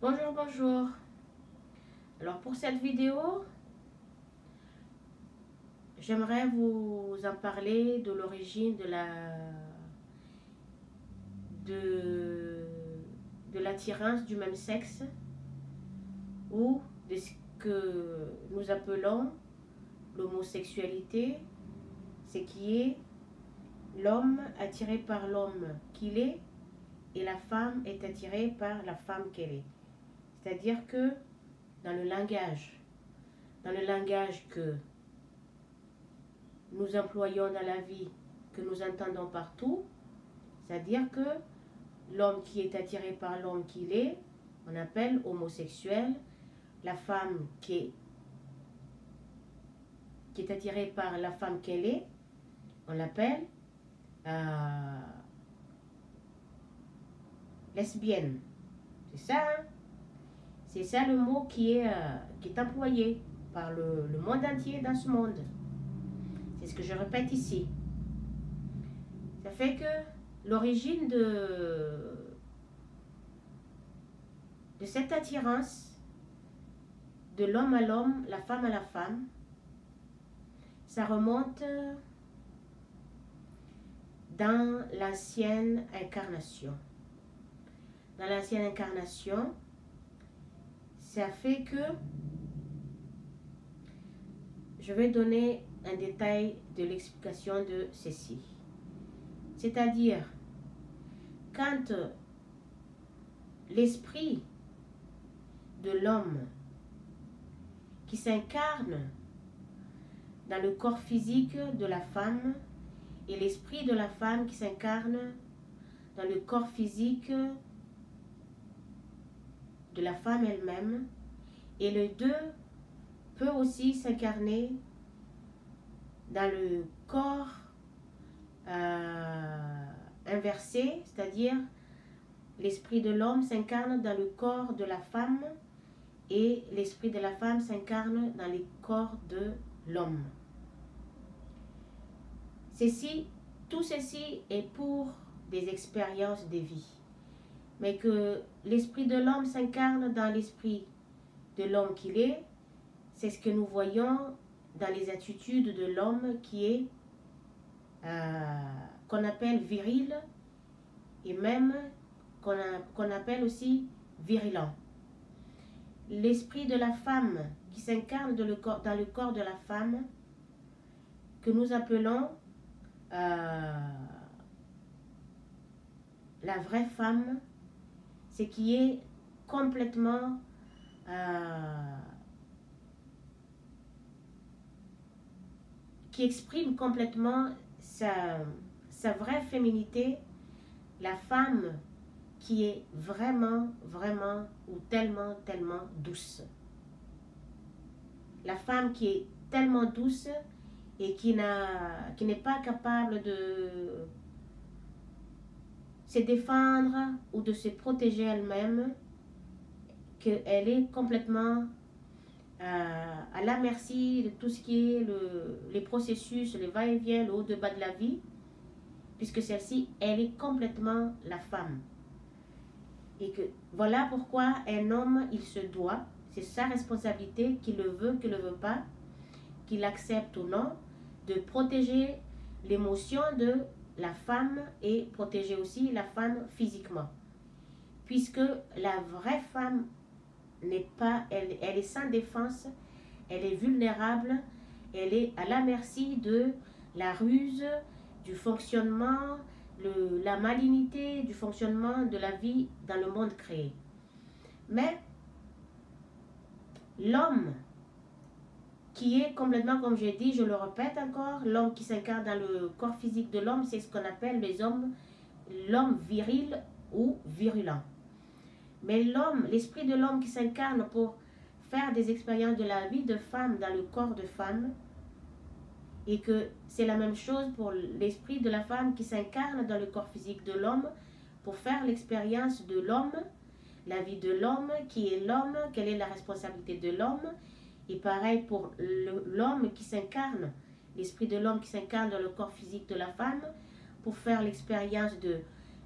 Bonjour, bonjour. Alors pour cette vidéo, j'aimerais vous en parler de l'origine de, de l'attirance du même sexe ou de ce que nous appelons l'homosexualité, ce qui est l'homme attiré par l'homme qu'il est et la femme est attirée par la femme qu'elle est. C'est-à-dire que dans le langage que nous employons dans la vie, que nous entendons partout, c'est-à-dire que l'homme qui est attiré par l'homme qu'il est, on appelle homosexuel. La femme qui est attirée par la femme qu'elle est, on l'appelle lesbienne. C'est ça, hein? C'est ça le mot qui est employé par le monde entier dans ce monde. C'est ce que je répète ici. Ça fait que l'origine de cette attirance de l'homme à l'homme, la femme à la femme, ça remonte dans l'ancienne incarnation. Dans l'ancienne incarnation, ça fait que je vais donner un détail de l'explication de ceci. C'est-à-dire, quand l'esprit de l'homme qui s'incarne dans le corps physique de la femme et l'esprit de la femme qui s'incarne dans le corps physique de la femme elle-même, et les deux peut aussi s'incarner dans le corps inversé, c'est-à-dire l'esprit de l'homme s'incarne dans le corps de la femme et l'esprit de la femme s'incarne dans le corps de l'homme. Tout ceci est pour des expériences de vie. Mais que l'esprit de l'homme s'incarne dans l'esprit de l'homme qu'il est, c'est ce que nous voyons dans les attitudes de l'homme qui est, qu'on appelle viril et même qu'on appelle aussi virulent. L'esprit de la femme qui s'incarne dans le corps de la femme, que nous appelons la vraie femme, ce qui est complètement qui exprime complètement sa vraie féminité, la femme qui est vraiment, vraiment ou tellement, tellement douce. La femme qui est tellement douce et qui n'est pas capable de se défendre ou de se protéger elle-même, qu'elle est complètement à la merci de tout ce qui est les processus, les va-et-vient, le haut de bas de la vie, puisque celle-ci, elle est complètement la femme. Et que voilà pourquoi un homme, il se doit, c'est sa responsabilité, qu'il le veut, qu'il ne le veut pas, qu'il accepte ou non, de protéger l'émotion de la femme et protéger aussi la femme physiquement. Puisque la vraie femme n'est pas, elle est sans défense, elle est vulnérable, elle est à la merci de la ruse, du fonctionnement, la malignité, du fonctionnement de la vie dans le monde créé. Mais l'homme qui est complètement, comme j'ai dit, je le répète encore, l'homme qui s'incarne dans le corps physique de l'homme, c'est ce qu'on appelle l'homme viril ou virulent. Mais l'homme, l'esprit de l'homme qui s'incarne pour faire des expériences de la vie de femme dans le corps de femme, et que c'est la même chose pour l'esprit de la femme qui s'incarne dans le corps physique de l'homme pour faire l'expérience de l'homme, la vie de l'homme, qui est l'homme, quelle est la responsabilité de l'homme, et pareil pour l'homme qui s'incarne, l'esprit de l'homme qui s'incarne dans le corps physique de la femme pour faire l'expérience de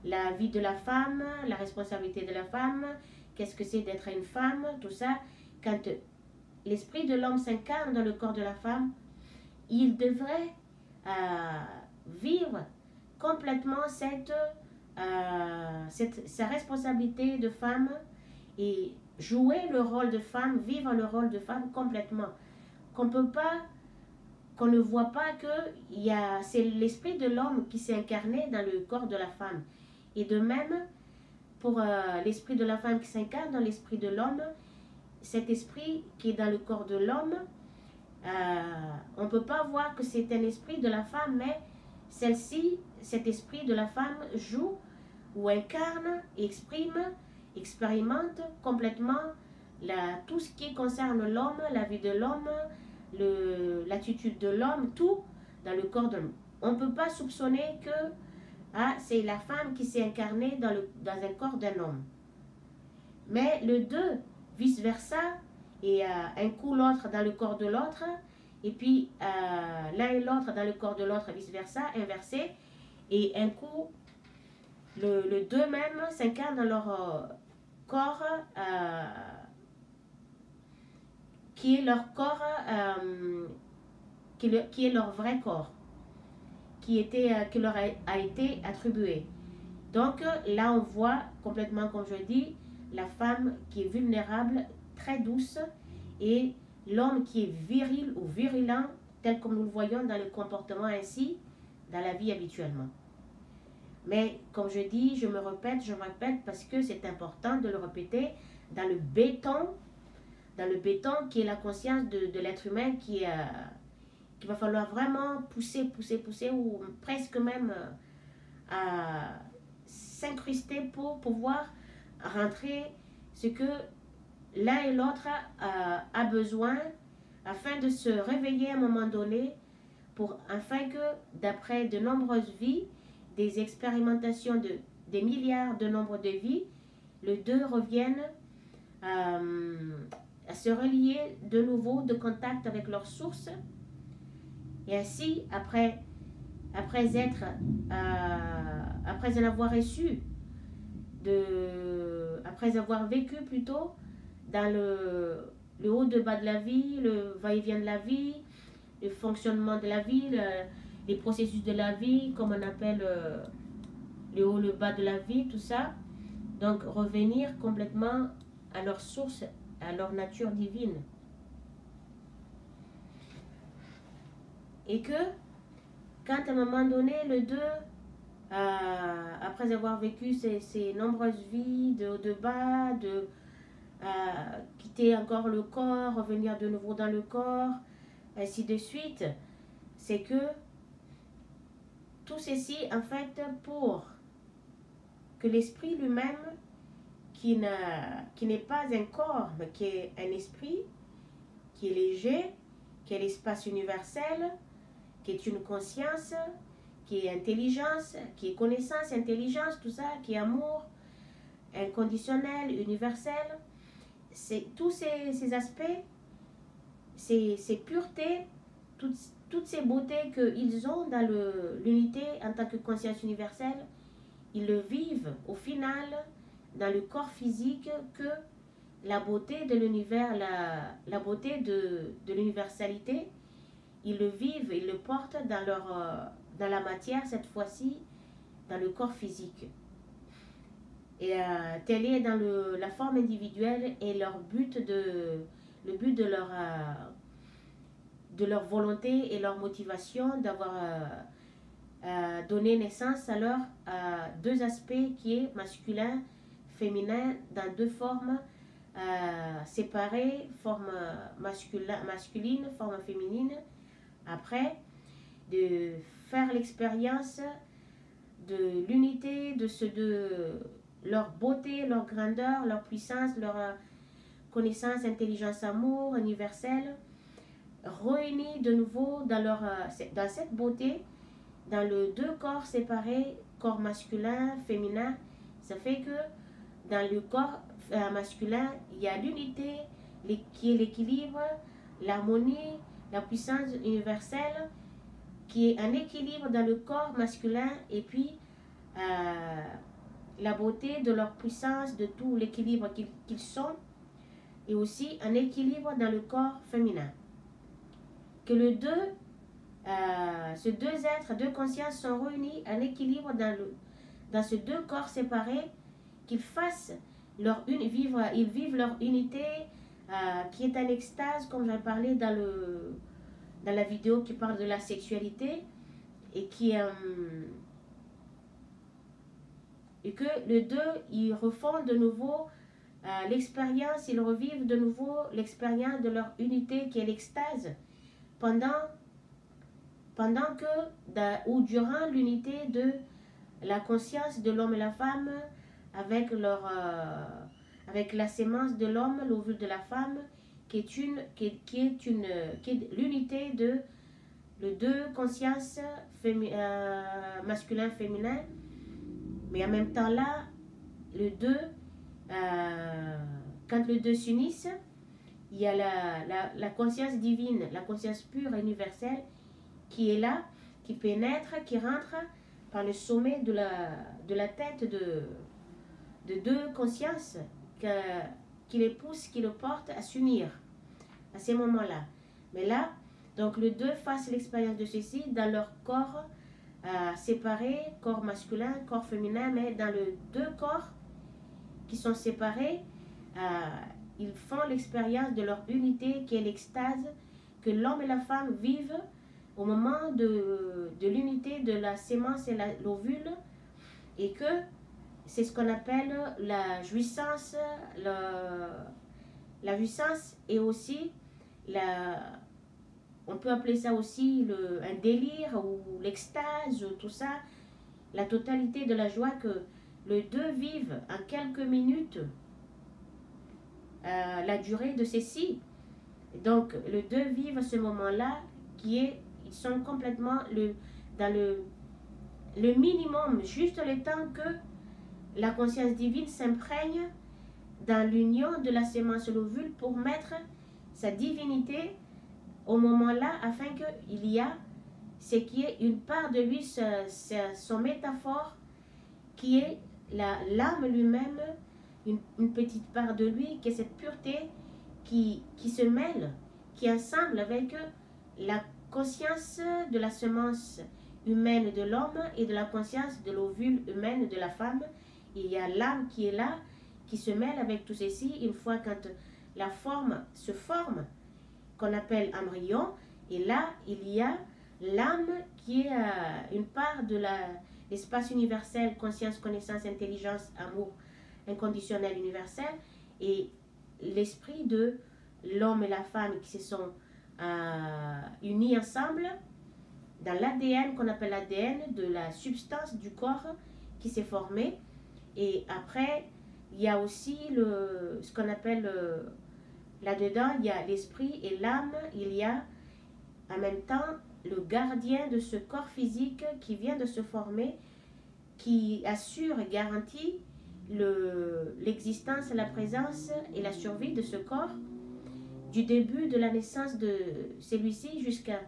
la vie de la femme, la responsabilité de la femme, qu'est-ce que c'est d'être une femme, tout ça. Quand l'esprit de l'homme s'incarne dans le corps de la femme, il devrait vivre complètement sa responsabilité de femme et jouer le rôle de femme, vivre le rôle de femme complètement. Qu'on ne voit pas que c'est l'esprit de l'homme qui s'est incarné dans le corps de la femme. Et de même, pour l'esprit de la femme qui s'incarne dans l'esprit de l'homme, cet esprit qui est dans le corps de l'homme, on ne peut pas voir que c'est un esprit de la femme, mais cet esprit de la femme joue ou incarne, exprime, expérimente complètement tout ce qui concerne l'homme, la vie de l'homme, l'attitude de l'homme, tout dans le corps de l'homme. On ne peut pas soupçonner que c'est la femme qui s'est incarnée dans un corps d'un homme. Mais le deux, vice-versa, et un coup l'autre dans le corps de l'autre, et puis l'un et l'autre dans le corps de l'autre, vice-versa, inversé, et un coup, le deux même s'incarne dans leur corps, qui est leur corps, qui est leur vrai corps, qui leur a été attribué. Donc là, on voit complètement, comme je dis, la femme qui est vulnérable, très douce, et l'homme qui est viril ou virulent, tel comme nous le voyons dans le comportement ainsi, dans la vie habituellement. Mais comme je dis, je me répète parce que c'est important de le répéter, dans le béton qui est la conscience de l'être humain qu'il va falloir vraiment pousser, ou presque même s'incruster pour pouvoir rentrer ce que l'un et l'autre a besoin afin de se réveiller à un moment donné, afin que d'après de nombreuses vies, des expérimentations des milliards de nombres de vies, les deux reviennent à se relier de nouveau de contact avec leur source, et ainsi après en avoir reçu, après avoir vécu plutôt dans le haut de bas de la vie, le va-et-vient de la vie, le fonctionnement de la vie, les processus de la vie, comme on appelle le haut, le bas de la vie, tout ça. Donc revenir complètement à leur source, à leur nature divine. Et que quand à un moment donné, le deux, après avoir vécu ces nombreuses vies de haut, de bas, quitter encore le corps, revenir de nouveau dans le corps, ainsi de suite, c'est que tout ceci, en fait, pour que l'esprit lui-même, qui n'est pas un corps, mais qui est un esprit, qui est léger, qui est l'espace universel, qui est une conscience, qui est intelligence, qui est connaissance, intelligence, tout ça, qui est amour, inconditionnel, universel, c'est tous ces aspects, ces puretés, toutes ces beautés qu'ils ont dans l'unité en tant que conscience universelle, ils le vivent au final dans le corps physique, que la beauté de l'univers, la beauté de l'universalité, ils le vivent, ils le portent dans la matière, cette fois-ci, dans le corps physique. Et tel est dans la forme individuelle et le but de leur volonté et leur motivation d'avoir donné naissance alors à deux aspects qui est masculin, féminin, dans deux formes séparées, forme masculine, forme féminine. Après, de faire l'expérience de l'unité de leur beauté, leur grandeur, leur puissance, leur connaissance, intelligence, amour universel, réunis de nouveau dans cette beauté, dans le deux corps séparés, corps masculin, féminin. Ça fait que dans le corps masculin, il y a l'unité qui est l'équilibre, l'harmonie, la puissance universelle, qui est un équilibre dans le corps masculin, et puis la beauté de leur puissance, de tout l'équilibre qu'ils sont, et aussi un équilibre dans le corps féminin. Que ces deux êtres, deux consciences sont réunis en équilibre dans ces deux corps séparés, qu'ils ils vivent leur unité qui est en extase, comme j'en parlais dans la vidéo qui parle de la sexualité, et que les deux, ils refont de nouveau l'expérience, ils revivent de nouveau l'expérience de leur unité qui est l'extase pendant que, ou durant l'unité de la conscience de l'homme et la femme avec la sémence de l'homme, l'ovule de la femme, qui est l'unité de les deux consciences masculin-féminin, mais en même temps là, quand les deux s'unissent, il y a la conscience divine, la conscience pure et universelle qui est là, qui pénètre, qui rentre par le sommet de la tête de deux consciences qui les poussent, qui le portent à s'unir à ces moments-là. Mais là, donc les deux fassent l'expérience de ceci dans leur corps séparés, corps masculin, corps féminin, mais dans les deux corps qui sont séparés, ils font l'expérience de leur unité qui est l'extase que l'homme et la femme vivent au moment de l'unité de la sémence et l'ovule, et que c'est ce qu'on appelle la jouissance, la jouissance et aussi on peut appeler ça aussi un délire ou l'extase, tout ça, la totalité de la joie que les deux vivent en quelques minutes, la durée de ceci. Donc, les deux vivent ce moment-là ils sont complètement dans le minimum, juste le temps que la conscience divine s'imprègne dans l'union de la sémence et l'ovule pour mettre sa divinité au moment-là, afin qu'il y a ce qui est une part de lui, son métaphore, qui est l'âme lui-même, une petite part de lui, qui est cette pureté qui se mêle, qui ensemble avec la conscience de la semence humaine de l'homme et de la conscience de l'ovule humaine de la femme. Il y a l'âme qui est là, qui se mêle avec tout ceci, une fois quand la forme se forme, qu'on appelle embryon, et là, il y a l'âme qui est une part de l'espace universel, conscience, connaissance, intelligence, amour inconditionnel universel, et l'esprit de l'homme et la femme qui se sont unis ensemble dans l'ADN, qu'on appelle l'ADN de la substance du corps qui s'est formé. Et après, il y a aussi ce qu'on appelle là-dedans, il y a l'esprit et l'âme, il y a en même temps le gardien de ce corps physique qui vient de se former, qui assure et garantit l'existence, la présence et la survie de ce corps, du début de la naissance de celui-ci jusqu'à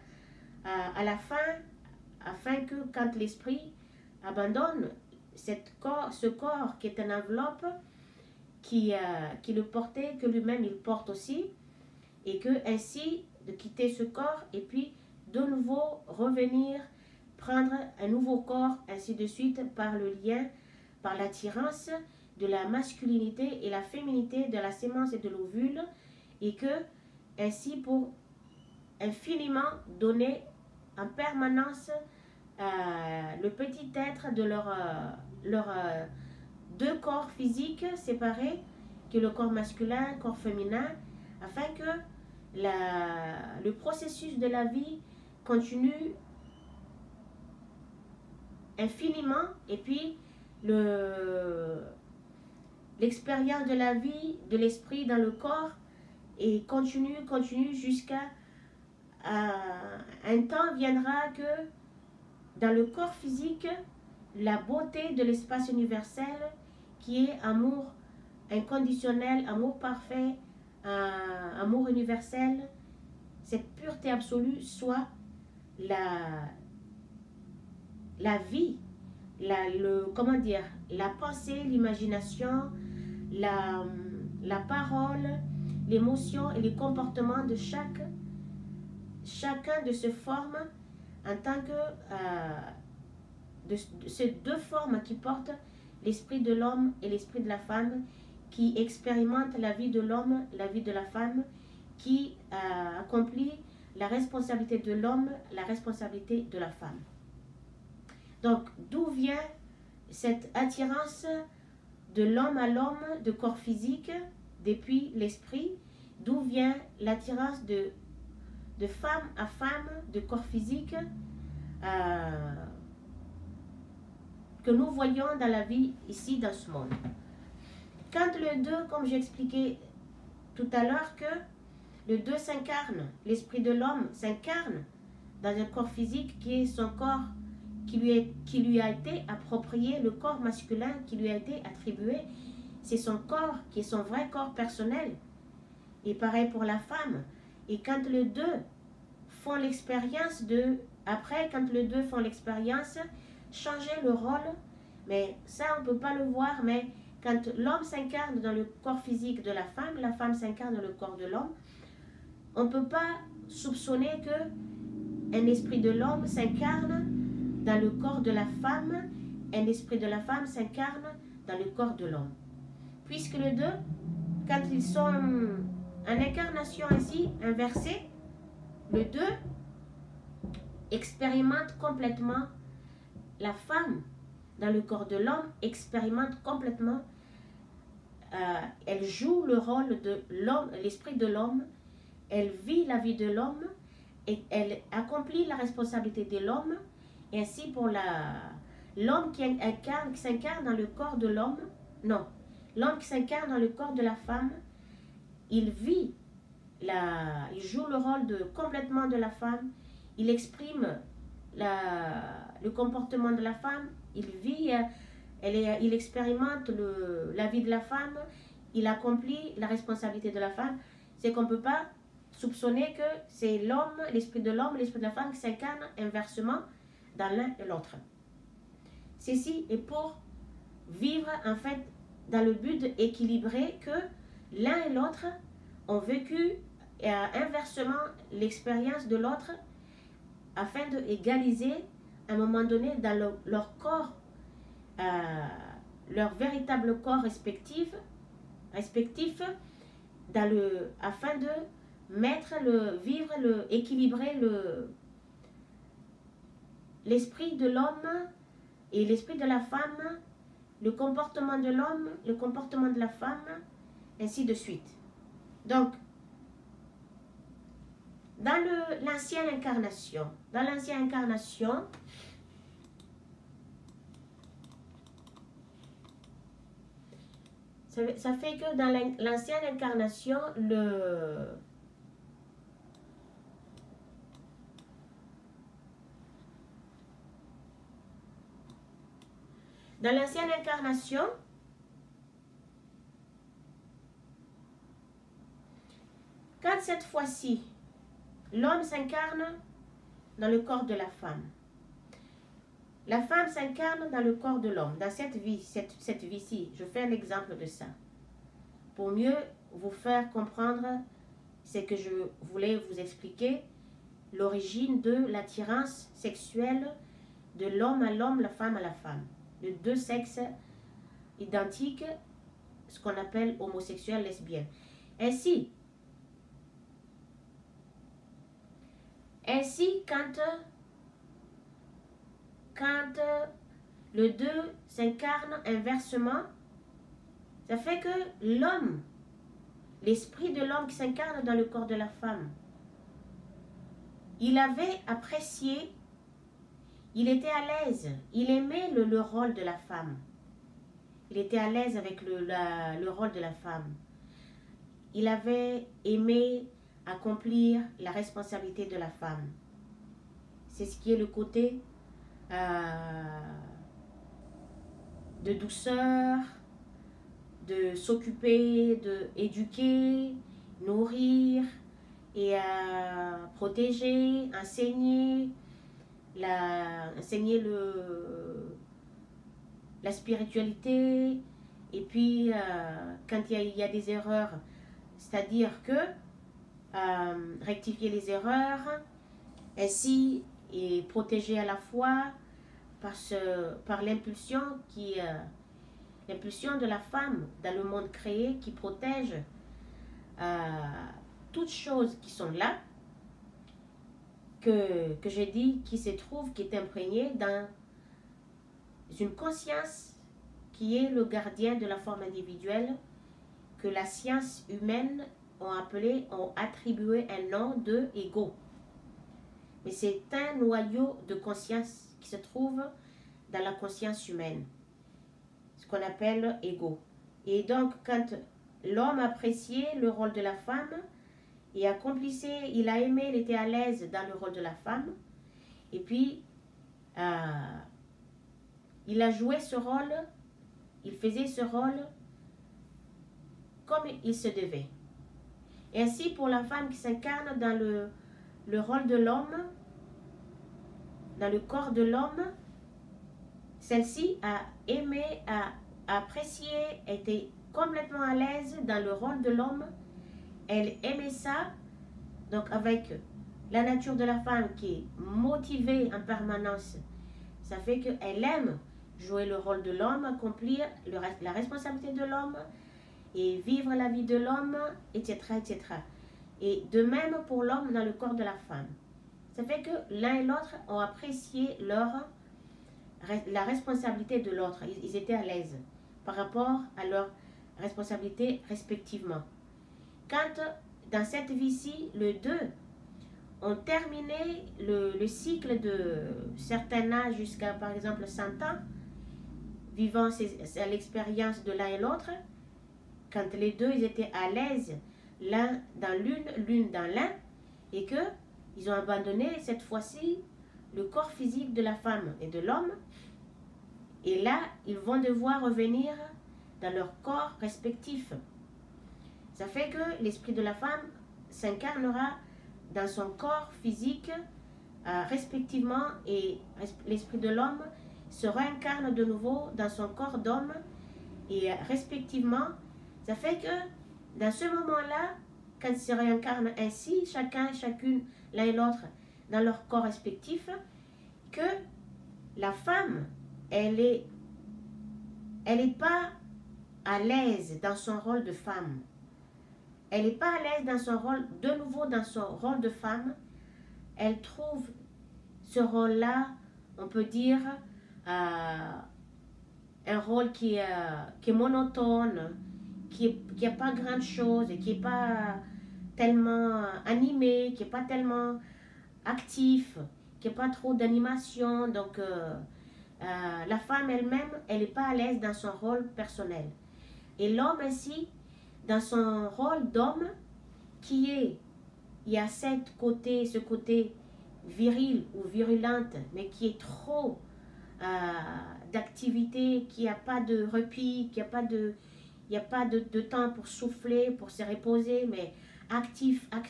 la fin, afin que quand l'esprit abandonne ce corps qui est une enveloppe, qui le portait, que lui-même il porte aussi, et que ainsi de quitter ce corps et puis de nouveau revenir, prendre un nouveau corps, ainsi de suite, par le lien, par l'attirance de la masculinité et la féminité de la sémence et de l'ovule, et que ainsi pour infiniment donner en permanence le petit être de leur deux corps physiques séparés, qui est le corps masculin, le corps féminin, afin que le processus de la vie continue infiniment, et puis l'expérience de la vie, de l'esprit dans le corps, et continue jusqu'à un temps viendra que dans le corps physique, la beauté de l'espace universel, qui est amour inconditionnel, amour parfait, amour universel, cette pureté absolue, soit la vie, comment dire, la pensée, l'imagination, la parole, l'émotion et les comportements de chacun de se forme en tant que de ces deux formes qui portent l'esprit de l'homme et l'esprit de la femme, qui expérimentent la vie de l'homme, la vie de la femme, qui accomplit la responsabilité de l'homme, la responsabilité de la femme. Donc, d'où vient cette attirance de l'homme à l'homme, de corps physique, depuis l'esprit? D'où vient l'attirance de femme à femme, de corps physique, que nous voyons dans la vie ici, dans ce monde? Quand le deux, comme j'ai expliqué tout à l'heure, que le deux s'incarne, l'esprit de l'homme s'incarne dans un corps physique qui est son corps, qui lui a été approprié, le corps masculin qui lui a été attribué, c'est son corps qui est son vrai corps personnel. Et pareil pour la femme. Et quand les deux font l'expérience changer le rôle, mais ça on ne peut pas le voir, mais quand l'homme s'incarne dans le corps physique de la femme s'incarne dans le corps de l'homme, on ne peut pas soupçonner que un esprit de l'homme s'incarne dans le corps de la femme, un esprit de la femme s'incarne dans le corps de l'homme. Puisque les deux, quand ils sont en incarnation ainsi, inversée, les deux expérimentent complètement, la femme dans le corps de l'homme expérimente complètement, elle joue le rôle de l'homme, l'esprit de l'homme, elle vit la vie de l'homme et elle accomplit la responsabilité de l'homme. Et ainsi pour l'homme qui s'incarne dans le corps de l'homme, non, l'homme qui s'incarne dans le corps de la femme, il joue le rôle complètement de la femme, il exprime le comportement de la femme, il vit, il expérimente la vie de la femme, il accomplit la responsabilité de la femme. C'est qu'on ne peut pas soupçonner que c'est l'homme, l'esprit de l'homme, l'esprit de la femme qui s'incarne inversement dans l'un et l'autre. Ceci est pour vivre en fait dans le but d'équilibrer que l'un et l'autre ont vécu inversement l'expérience de l'autre afin d'égaliser à un moment donné dans leur corps, leur véritable corps respectif afin de équilibrer l'esprit de l'homme et l'esprit de la femme, le comportement de l'homme, le comportement de la femme, ainsi de suite. Donc, dans l'ancienne incarnation, ça fait que dans l'ancienne incarnation, quand cette fois-ci, l'homme s'incarne dans le corps de la femme, la femme s'incarne dans le corps de l'homme, dans cette vie-ci, je fais un exemple de ça, pour mieux vous faire comprendre ce que je voulais vous expliquer, l'origine de l'attirance sexuelle de l'homme à l'homme, la femme à la femme, de deux sexes identiques, ce qu'on appelle homosexuels, lesbiennes. Ainsi, quand le deux s'incarne inversement, ça fait que l'homme, l'esprit de l'homme qui s'incarne dans le corps de la femme, il avait apprécié, il était à l'aise, il aimait le rôle de la femme. Il était à l'aise avec le rôle de la femme. Il avait aimé accomplir la responsabilité de la femme. C'est ce qui est le côté de douceur, de s'occuper, d'éduquer, nourrir et protéger, enseigner la spiritualité, et puis quand il y a des erreurs, c'est-à-dire que rectifier les erreurs, ainsi et protéger à la fois par l'impulsion l'impulsion de la femme dans le monde créé qui protège toutes choses qui sont là, que j'ai dit, qui se trouve, qui est imprégnée dans une conscience qui est le gardien de la forme individuelle, que la science humaine ont attribué un nom de ego. Mais c'est un noyau de conscience qui se trouve dans la conscience humaine, ce qu'on appelle ego. Et donc, quand l'homme appréciait le rôle de la femme et accomplissait, il a aimé, il était à l'aise dans le rôle de la femme, et puis il a joué ce rôle, il faisait ce rôle comme il se devait. Et ainsi, pour la femme qui s'incarne dans le rôle de l'homme, dans le corps de l'homme, celle-ci a aimé, a apprécié, était complètement à l'aise dans le rôle de l'homme. Elle aimait ça, donc avec la nature de la femme qui est motivée en permanence, ça fait qu'elle aime jouer le rôle de l'homme, accomplir la responsabilité de l'homme et vivre la vie de l'homme, etc., etc. Et de même pour l'homme dans le corps de la femme. Ça fait que l'un et l'autre ont apprécié la responsabilité de l'autre. Ils étaient à l'aise par rapport à leur responsabilité respectivement. Quand dans cette vie-ci, les deux ont terminé le cycle de certain âge jusqu'à par exemple 100 ans, vivant l'expérience de l'un et l'autre, quand les deux ils étaient à l'aise, l'un dans l'une dans l'un, et que ils ont abandonné cette fois-ci le corps physique de la femme et de l'homme, et là ils vont devoir revenir dans leur corps respectif. Ça fait que l'esprit de la femme s'incarnera dans son corps physique respectivement, et l'esprit de l'homme se réincarne de nouveau dans son corps d'homme et respectivement. Ça fait que dans ce moment-là, quand ils se réincarnent ainsi, chacun, chacune, l'un et l'autre, dans leur corps respectif, que la femme, elle est pas à l'aise dans son rôle de femme. Elle n'est pas à l'aise dans son rôle, de nouveau dans son rôle de femme. Elle trouve ce rôle-là, on peut dire, un rôle qui est monotone, qui n'a pas grand chose, qui n'est pas tellement animé, qui n'est pas tellement actif, qui n'a pas trop d'animation. Donc, la femme elle-même, elle n'est pas à l'aise dans son rôle personnel. Et l'homme ainsi, dans son rôle d'homme, il y a ce côté viril ou virulente, mais qui est trop d'activité, qui n'a pas de repos, qui il n'y a pas de temps pour souffler, pour se reposer, mais actif en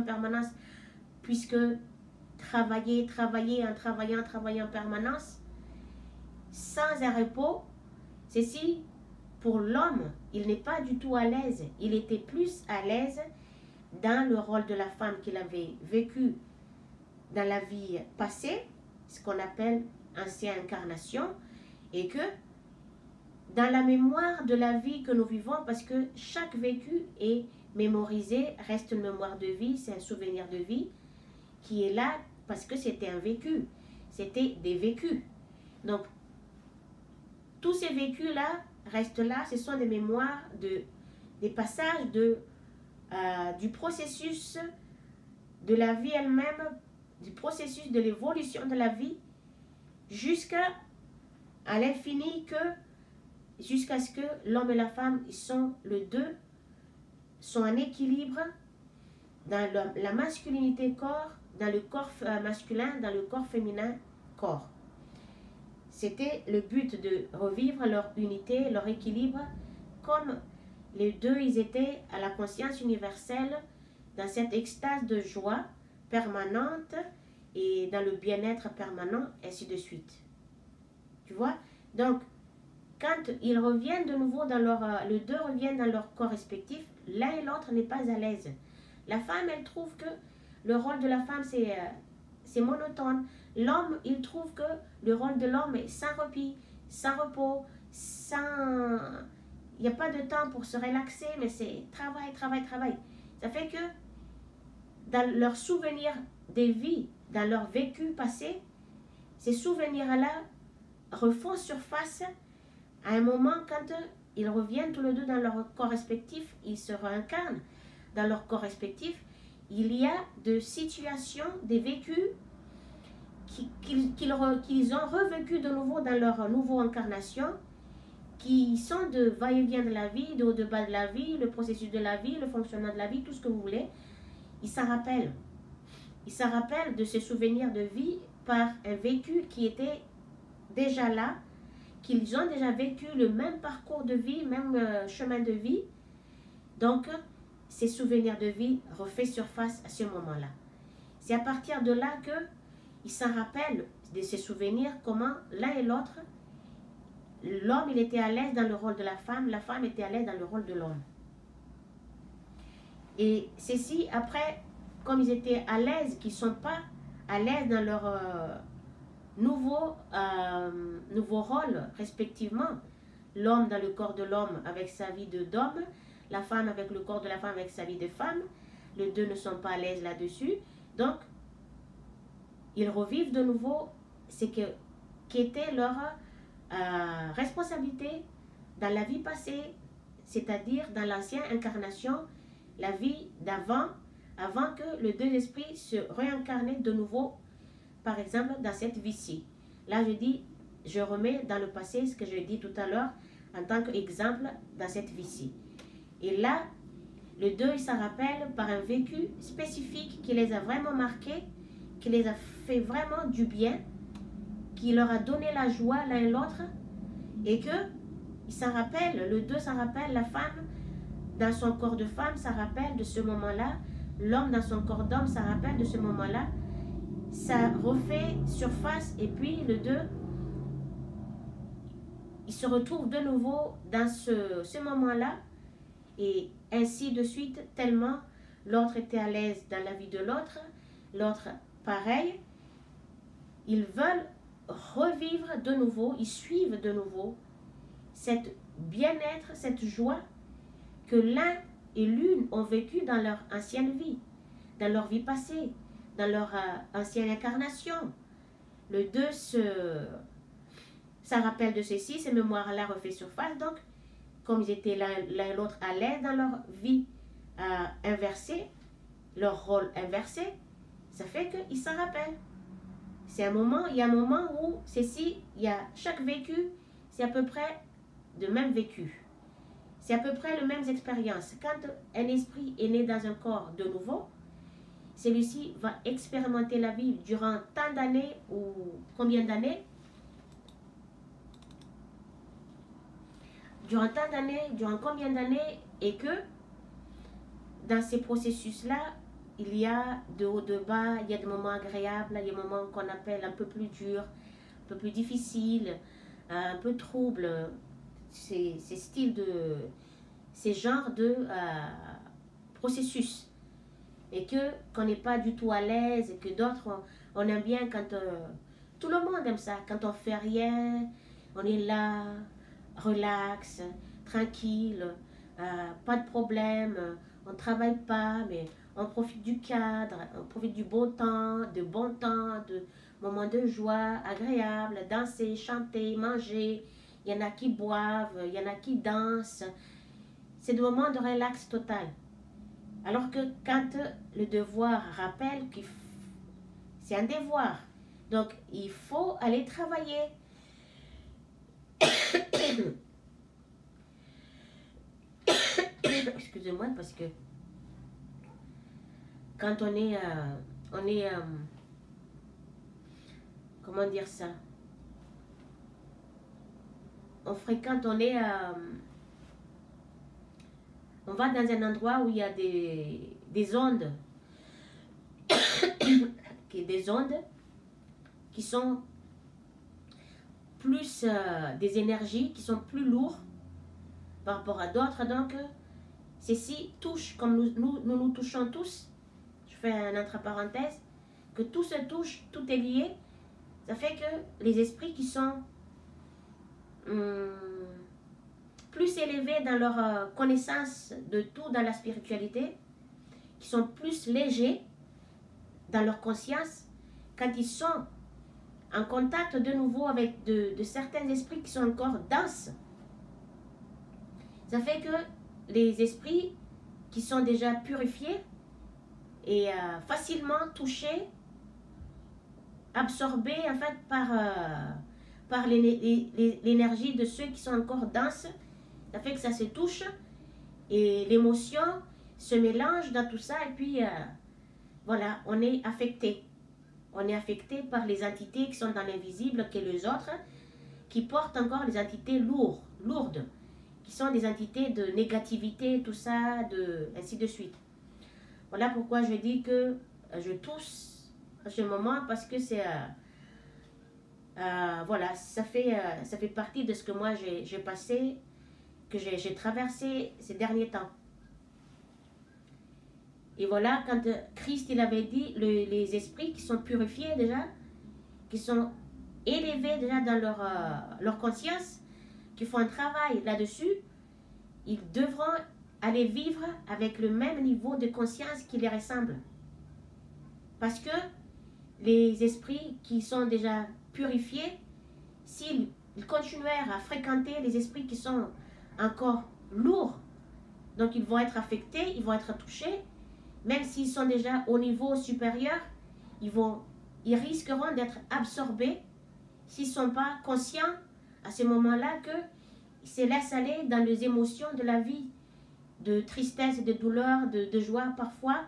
permanence, puisque travailler en permanence, sans un repos, ceci, pour l'homme, il n'est pas du tout à l'aise. Il était plus à l'aise dans le rôle de la femme qu'il avait vécu dans la vie passée, ce qu'on appelle ancienne incarnation, et que dans la mémoire de la vie que nous vivons, parce que chaque vécu est mémorisé, reste une mémoire de vie, c'est un souvenir de vie qui est là parce que c'était un vécu, c'était des vécus. Donc, tous ces vécus-là restent là, ce sont des mémoires des passages du processus de la vie elle-même, du processus de l'évolution de la vie, jusqu'à l'infini, jusqu'à ce que l'homme et la femme, les deux sont en équilibre dans la masculinité corps, dans le corps masculin, dans le corps féminin corps. C'était le but de revivre leur unité, leur équilibre, comme les deux, ils étaient à la conscience universelle, dans cette extase de joie permanente et dans le bien-être permanent, ainsi de suite. Tu vois? Donc, quand ils reviennent de nouveau dans leur... les deux reviennent dans leur corps respectif, l'un et l'autre n'est pas à l'aise. La femme, elle trouve que le rôle de la femme, c'est monotone. L'homme, il trouve que le rôle de l'homme est sans repos, sans repos, sans... Il n'y a pas de temps pour se relaxer, mais c'est travail, travail, travail. Ça fait que dans leurs souvenirs des vies, dans leur vécu passé, ces souvenirs-là refont surface à un moment quand ils reviennent tous les deux dans leur corps respectif, ils se réincarnent dans leur corps respectif. Il y a des situations, des vécus qu'ils ont revécu de nouveau dans leur nouvelle incarnation, qui sont de va-et-vient de la vie, de haut de bas de la vie, le processus de la vie, le fonctionnement de la vie, tout ce que vous voulez. Ils s'en rappellent. Ils s'en rappellent de ces souvenirs de vie par un vécu qui était déjà là, qu'ils ont déjà vécu le même parcours de vie, même chemin de vie. Donc, ces souvenirs de vie refait surface à ce moment-là. C'est à partir de là qu'ils s'en rappellent de ces souvenirs, comment l'un et l'autre, l'homme il était à l'aise dans le rôle de la femme était à l'aise dans le rôle de l'homme. Et ceci, après, comme ils étaient à l'aise, qu'ils ne sont pas à l'aise dans leur nouveau rôle, respectivement, l'homme dans le corps de l'homme avec sa vie d'homme, la femme avec le corps de la femme avec sa vie de femme, les deux ne sont pas à l'aise là-dessus. Donc, ils revivent de nouveau ce qui était leur responsabilité dans la vie passée, c'est-à-dire dans l'ancienne incarnation, la vie d'avant, avant que les deux esprits se réincarnent de nouveau, par exemple, dans cette vie-ci. Là, je remets dans le passé ce que je dis tout à l'heure en tant qu'exemple dans cette vie-ci. Et là, les deux, ils s'en rappellent par un vécu spécifique qui les a vraiment marqués, qui les a fait vraiment du bien, qui leur a donné la joie l'un et l'autre, et que ils s'en rappellent, les deux s'en rappellent, la femme dans son corps de femme s'en rappelle de ce moment-là, l'homme dans son corps d'homme s'en rappelle de ce moment-là, ça refait surface, et puis les deux, ils se retrouvent de nouveau dans ce moment-là, et ainsi de suite, tellement l'autre était à l'aise dans la vie de l'autre pareil, ils veulent revivre de nouveau, ils suivent de nouveau cette bien-être, cette joie que l'un et l'une ont vécu dans leur ancienne vie, dans leur vie passée, dans leur ancienne incarnation. Les deux ça rappelle de ceci, ces mémoires-là refait surface, donc comme ils étaient l'un et l'autre à l'aise dans leur vie inversée, leur rôle inversé, ça fait qu'ils s'en rappellent. C'est un moment, il y a un moment où ceci, il y a chaque vécu, c'est à peu près le même vécu. C'est à peu près les mêmes expériences. Quand un esprit est né dans un corps de nouveau, celui-ci va expérimenter la vie durant tant d'années ou combien d'années. Durant tant d'années, durant combien d'années, et que dans ces processus-là, il y a de haut, de bas, il y a des moments agréables, il y a des moments qu'on appelle un peu plus durs, un peu plus difficiles, un peu troubles. Ces genres de processus. Et qu'on n'est pas du tout à l'aise, et que d'autres, on aime bien quand... tout le monde aime ça, quand on fait rien, on est là, relax, tranquille, pas de problème, on ne travaille pas, mais on profite du cadre, on profite du beau temps, de bon temps, de moments de joie agréables, danser, chanter, manger. Il y en a qui boivent, il y en a qui dansent. C'est des moments de relax total. Alors que quand le devoir rappelle que c'est un devoir, donc il faut aller travailler. Excusez-moi parce que quand on est comment dire ça? On fréquente, on va dans un endroit où il y a des ondes, des ondes qui sont plus des énergies qui sont plus lourdes par rapport à d'autres. Donc, ceci touche, comme nous touchons tous, je fais un entre parenthèse, que tout se touche, tout est lié. Ça fait que les esprits qui sont plus élevés dans leur connaissance de tout dans la spiritualité, qui sont plus légers dans leur conscience, quand ils sont en contact de nouveau avec de certains esprits qui sont encore denses, ça fait que les esprits qui sont déjà purifiés et facilement touchés, absorbés en fait par l'énergie de ceux qui sont encore denses, ça fait que ça se touche et l'émotion se mélange dans tout ça et puis voilà, on est affecté. On est affecté par les entités qui sont dans l'invisible, que les autres, qui portent encore les entités lourdes, qui sont des entités de négativité, tout ça, ainsi de suite. Voilà pourquoi je dis que je tousse à ce moment, parce que c'est... voilà, ça fait partie de ce que moi j'ai passé, que j'ai traversé ces derniers temps. Et voilà, quand Christ il avait dit, les esprits qui sont purifiés déjà, qui sont élevés déjà dans leur conscience, qui font un travail là-dessus, ils devront aller vivre avec le même niveau de conscience qui les ressemble. Parce que les esprits qui sont déjà purifiés, s'ils continuèrent à fréquenter les esprits qui sont encore lourds, donc ils vont être affectés, ils vont être touchés, même s'ils sont déjà au niveau supérieur, ils risqueront d'être absorbés s'ils ne sont pas conscients à ce moment-là qu'ils se laissent aller dans les émotions de la vie, de tristesse, de douleur, de joie parfois.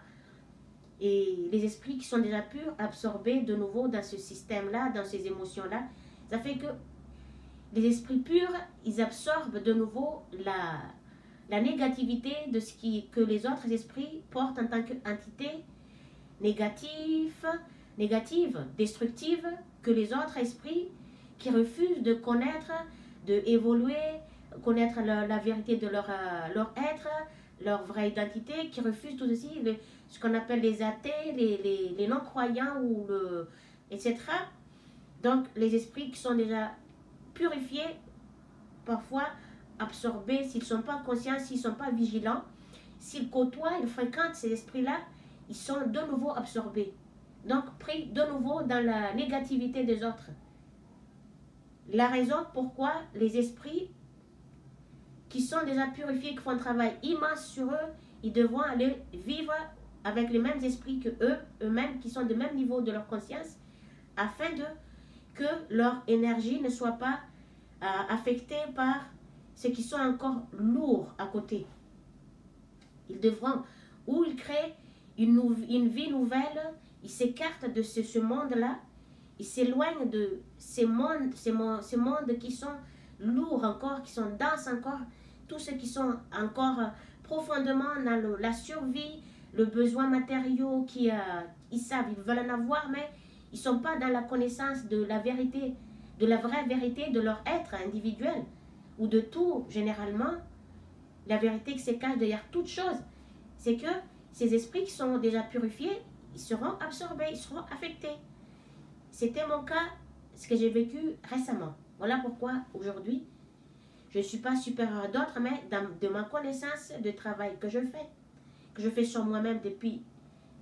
Et les esprits qui sont déjà purs, absorbés de nouveau dans ce système-là, dans ces émotions-là, ça fait que les esprits purs, ils absorbent de nouveau la négativité de ce que les autres esprits portent en tant qu'entité négative, destructive, que les autres esprits qui refusent de connaître, d'évoluer, connaître la vérité de leur être, leur vraie identité, qui refusent tout aussi ce qu'on appelle les athées, les non-croyants, etc. Donc les esprits qui sont déjà purifiés, parfois absorbés, s'ils ne sont pas conscients, s'ils ne sont pas vigilants, s'ils côtoient, ils fréquentent ces esprits-là, ils sont de nouveau absorbés. Donc pris de nouveau dans la négativité des autres. La raison pourquoi les esprits qui sont déjà purifiés, qui font un travail immense sur eux, ils devront aller vivre avec les mêmes esprits que eux-mêmes, qui sont du même niveau de leur conscience, afin que leur énergie ne soit pas affectée par ceux qui sont encore lourds à côté. Ils devront, ou ils créent une vie nouvelle, ils s'écartent de ce monde-là, ils s'éloignent de ces mondes qui sont lourds encore, qui sont denses encore, tous ceux qui sont encore profondément dans la survie, le besoin matériaux, ils savent, ils veulent en avoir, mais ils ne sont pas dans la connaissance de la vérité, de la vraie vérité de leur être individuel, ou de tout, généralement. La vérité qui se cache derrière toute chose, c'est que ces esprits qui sont déjà purifiés, ils seront absorbés, ils seront affectés. C'était mon cas, ce que j'ai vécu récemment. Voilà pourquoi aujourd'hui, je ne suis pas supérieure à d'autres, mais de ma connaissance de travail que je fais sur moi-même depuis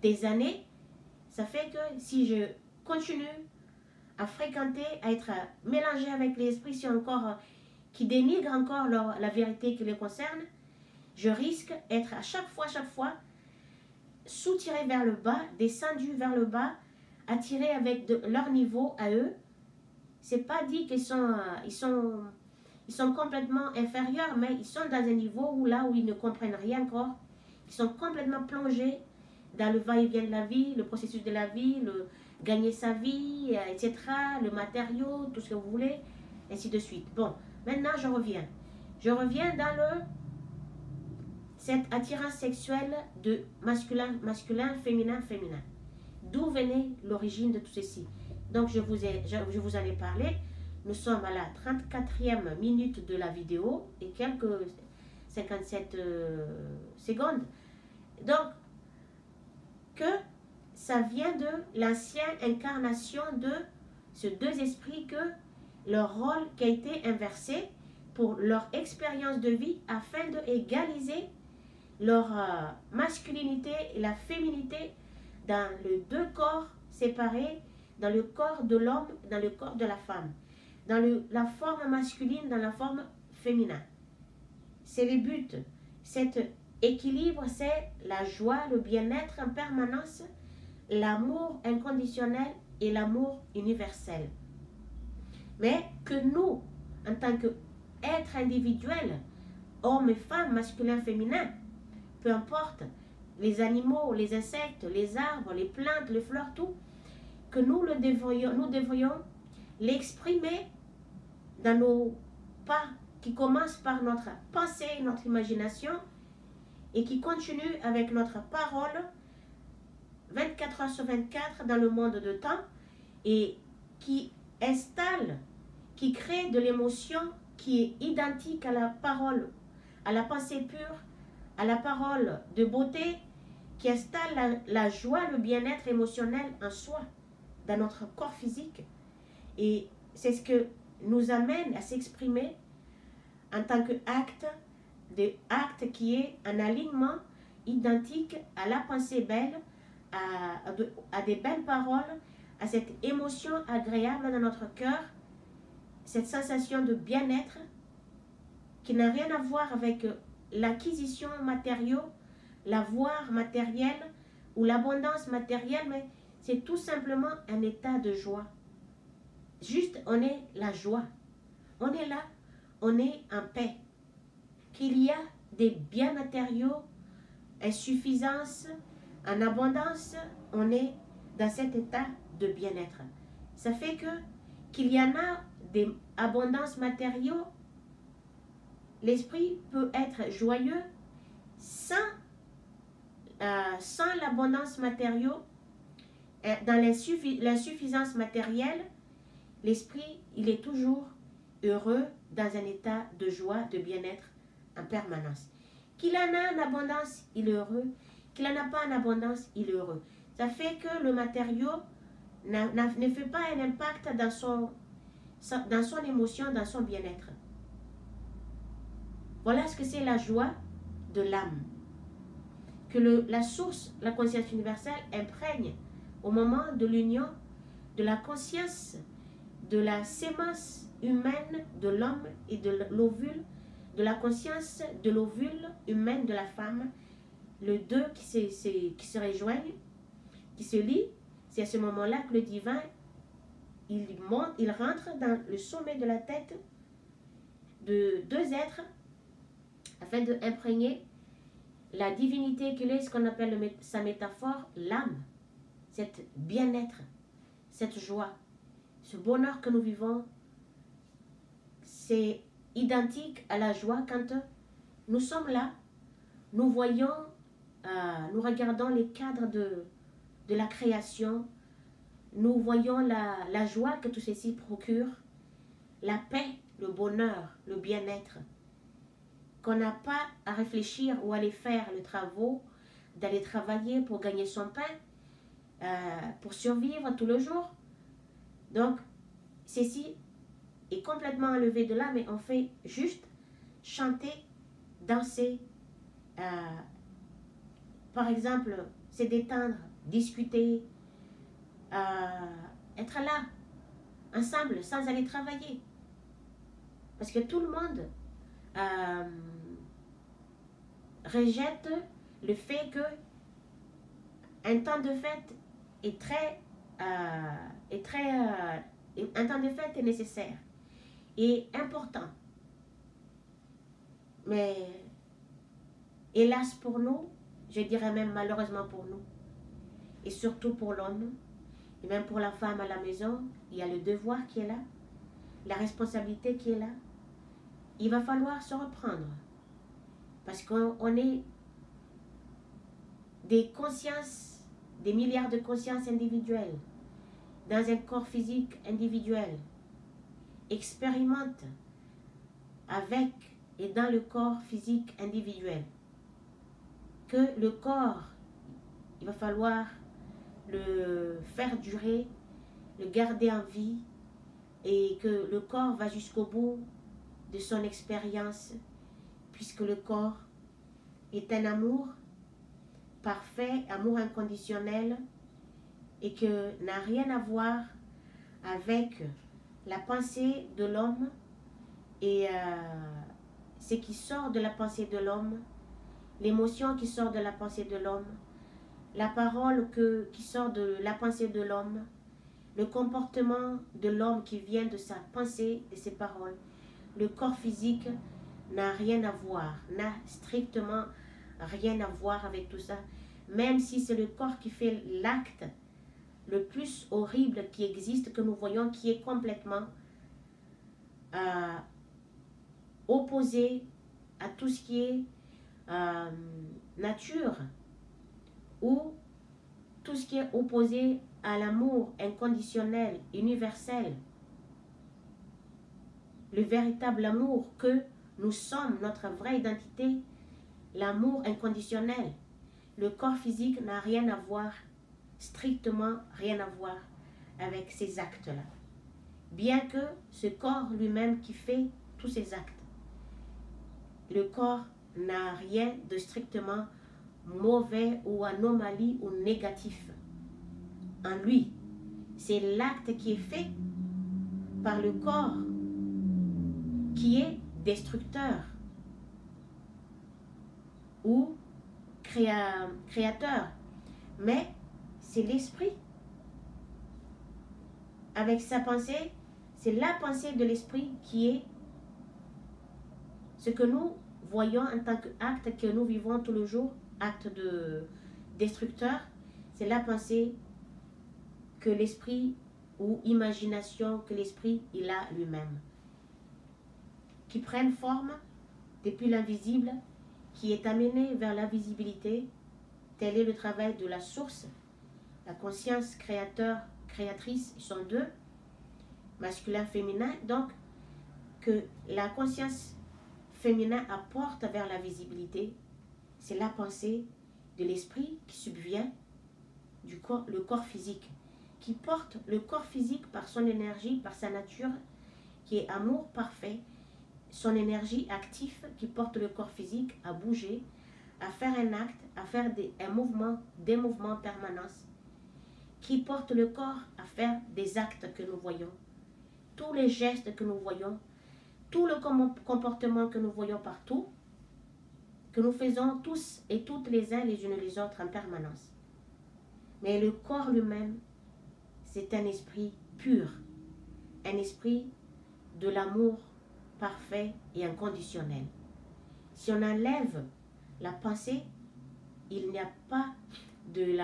des années, ça fait que si je continue à fréquenter, à être mélangé avec les esprits qui dénigrent encore la vérité qui les concerne, je risque d'être à chaque fois soutiré vers le bas, descendu vers le bas, attiré avec leur niveau à eux. C'est pas dit qu'ils sont complètement inférieurs, mais ils sont dans un niveau où ils ne comprennent rien encore. Ils sont complètement plongés dans le va-et-vient de la vie, le processus de la vie, le gagner sa vie, etc., le matériau, tout ce que vous voulez, ainsi de suite. Bon, maintenant je reviens. Je reviens dans cette attirance sexuelle de masculin, féminin. D'où venait l'origine de tout ceci? Donc je vous en ai parlé. Nous sommes à la 34e minute de la vidéo et quelques 57 secondes. Donc, que ça vient de l'ancienne incarnation de ces deux esprits, que leur rôle qui a été inversé pour leur expérience de vie afin d'égaliser leur masculinité et la féminité dans les deux corps séparés, dans le corps de l'homme, dans le corps de la femme, dans la forme masculine, dans la forme féminin. C'est le but. Cet équilibre, c'est la joie, le bien-être en permanence, l'amour inconditionnel et l'amour universel. Mais que nous, en tant qu'êtres individuels, hommes et femmes, masculins, féminins, peu importe, les animaux, les insectes, les arbres, les plantes, les fleurs, tout, que nous devrions l'exprimer dans nos pas qui commencent par notre pensée, notre imagination et qui continuent avec notre parole 24 heures sur 24 dans le monde de temps et qui installe, qui crée de l'émotion qui est identique à la parole, à la pensée pure, à la parole de beauté, qui installe la joie, le bien-être émotionnel en soi, dans notre corps physique. Et c'est ce que nous amène à s'exprimer en tant qu'acte, qui est un alignement identique à la pensée belle, à des belles paroles, à cette émotion agréable dans notre cœur, cette sensation de bien-être qui n'a rien à voir avec l'acquisition matérielle, l'avoir matériel ou l'abondance matérielle, mais c'est tout simplement un état de joie. Juste, on est la joie. On est là, on est en paix. Qu'il y a des biens matériaux, insuffisance, en abondance, on est dans cet état de bien-être. Ça fait qu'il y en a des abondances matériaux, l'esprit peut être joyeux sans l'abondance matérielle, dans l'insuffisance matérielle, l'esprit, il est toujours heureux dans un état de joie, de bien-être en permanence. Qu'il en a en abondance, il est heureux. Qu'il n'en a pas en abondance, il est heureux. Ça fait que le matériau ne fait pas un impact dans son émotion, dans son bien-être. Voilà ce que c'est la joie de l'âme. Que la source, la conscience universelle, imprègne au moment de l'union de la conscience, de la sémence humaine de l'homme et de l'ovule, de la conscience de l'ovule humaine de la femme, les deux qui se rejoignent, qui se lient. C'est à ce moment-là que le divin, il rentre dans le sommet de la tête de deux êtres afin d'imprégner la divinité qu'il est, ce qu'on appelle sa métaphore, l'âme, cet bien-être, cette joie, ce bonheur que nous vivons, c'est identique à la joie quand nous sommes là, nous voyons, nous regardons les cadres de la création, nous voyons la joie que tout ceci procure, la paix, le bonheur, le bien-être, qu'on n'a pas à réfléchir ou à aller faire les travaux, d'aller travailler pour gagner son pain, pour survivre tout le jour. Donc, ceci est complètement enlevé de là, mais on fait juste chanter, danser, par exemple, se détendre, discuter, être là, ensemble, sans aller travailler. Parce que tout le monde rejette le fait que un temps de fête un temps de fête est nécessaire et important. Mais hélas pour nous, je dirais même malheureusement pour nous, et surtout pour l'homme, et même pour la femme à la maison, il y a le devoir qui est là, la responsabilité qui est là. Il va falloir se reprendre. Parce qu'on est des consciences, des milliards de consciences individuelles, dans un corps physique individuel. expérimente avec et dans le corps physique individuel. Que le corps, il va falloir le faire durer, le garder en vie, et que le corps va jusqu'au bout de son expérience, puisque le corps est un amour parfait, amour inconditionnel, et que n'a rien à voir avec la pensée de l'homme et ce qui sort de la pensée de l'homme, l'émotion qui sort de la pensée de l'homme, la parole qui sort de la pensée de l'homme, le comportement de l'homme qui vient de sa pensée, de ses paroles. Le corps physique n'a rien à voir, n'a strictement rien à voir avec tout ça, même si c'est le corps qui fait l'acte le plus horrible qui existe, que nous voyons, qui est complètement opposé à tout ce qui est nature, ou tout ce qui est opposé à l'amour inconditionnel, universel, le véritable amour que nous sommes, notre vraie identité, l'amour inconditionnel. Le corps physique n'a rien à voir, strictement rien à voir avec ces actes-là. Bien que ce corps lui-même qui fait tous ces actes, le corps n'a rien de strictement mauvais ou anomalie ou négatif en lui. C'est l'acte qui est fait par le corps qui est destructeur ou créateur. Mais c'est l'esprit. Avec sa pensée, c'est la pensée de l'esprit qui est ce que nous voyons en tant qu'acte que nous vivons tous les jours, acte de destructeur. C'est la pensée que l'esprit ou imagination que l'esprit il a lui-même, qui prennent forme depuis l'invisible, qui est amené vers la visibilité. Tel est le travail de la source. La conscience créatrice, ils sont deux, masculin, féminin. Donc, que la conscience féminin apporte vers la visibilité, c'est la pensée de l'esprit qui subvient du corps, le corps physique, qui porte le corps physique par son énergie, par sa nature, qui est amour parfait, son énergie active qui porte le corps physique à bouger, à faire un acte, à faire des mouvements en permanence, qui porte le corps à faire des actes que nous voyons, tous les gestes que nous voyons, tout le comportement que nous voyons partout, que nous faisons tous et toutes les uns les unes les autres en permanence. Mais le corps lui-même, c'est un esprit pur, un esprit de l'amour parfait et inconditionnel. Si on enlève la pensée, il n'y a pas de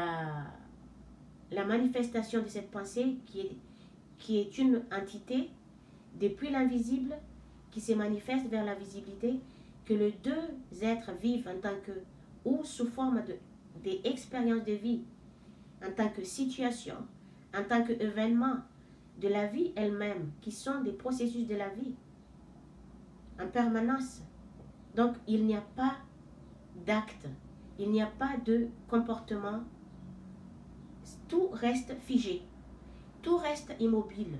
la manifestation de cette pensée qui est une entité depuis l'invisible qui se manifeste vers la visibilité, que les deux êtres vivent en tant que, ou sous forme des expériences de vie, en tant que situation, en tant qu'événement de la vie elle-même, qui sont des processus de la vie en permanence. Donc il n'y a pas d'acte, il n'y a pas de comportement, tout reste figé, tout reste immobile,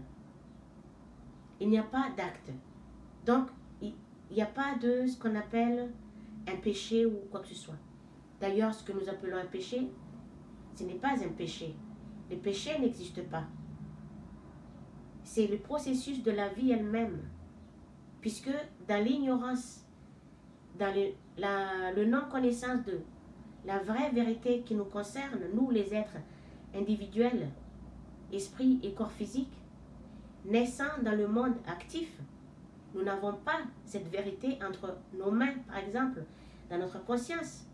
il n'y a pas d'acte. Donc il n'y a pas de ce qu'on appelle un péché ou quoi que ce soit. D'ailleurs, ce que nous appelons un péché, ce n'est pas un péché. Le péché n'existe pas. C'est le processus de la vie elle-même. Puisque dans l'ignorance, dans le non-connaissance de la vraie vérité qui nous concerne, nous les êtres individuels, esprit et corps physique, naissant dans le monde actif, nous n'avons pas cette vérité entre nos mains, par exemple, dans notre conscience,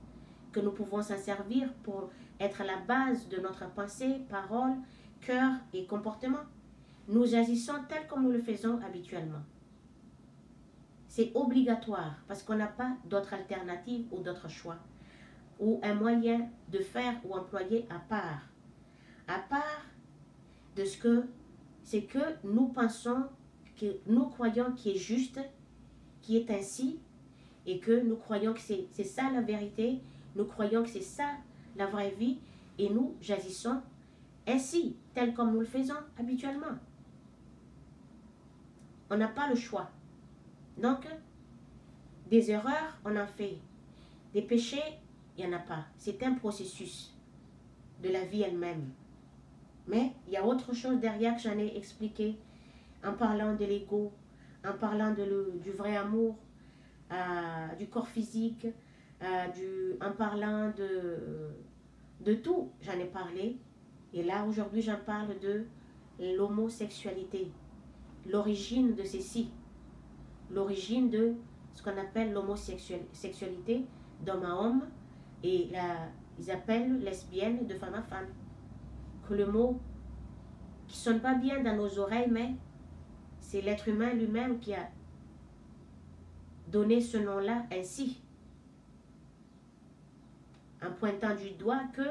que nous pouvons s'en servir pour être à la base de notre pensée, parole, cœur et comportement. Nous agissons tel comme nous le faisons habituellement. C'est obligatoire parce qu'on n'a pas d'autre alternative ou d'autre choix ou un moyen de faire ou employer à part de ce que nous pensons que nous croyons qui est juste, qui est ainsi, et que nous croyons que c'est ça la vérité, nous croyons que c'est ça la vraie vie, et nous agissons ainsi, tel comme nous le faisons habituellement. On n'a pas le choix. Donc, des erreurs, on en fait. Des péchés, il n'y en a pas. C'est un processus de la vie elle-même. Mais il y a autre chose derrière que j'en ai expliqué en parlant de l'ego, en parlant du vrai amour, du corps physique, en parlant de tout. J'en ai parlé. Et là, aujourd'hui, j'en parle de l'homosexualité. L'origine de ceci. L'origine de ce qu'on appelle l'homosexualité d'homme à homme. Et ils appellent lesbienne de femme à femme. Que le mot qui sonne pas bien dans nos oreilles, mais c'est l'être humain lui-même qui a donné ce nom-là ainsi, en pointant du doigt que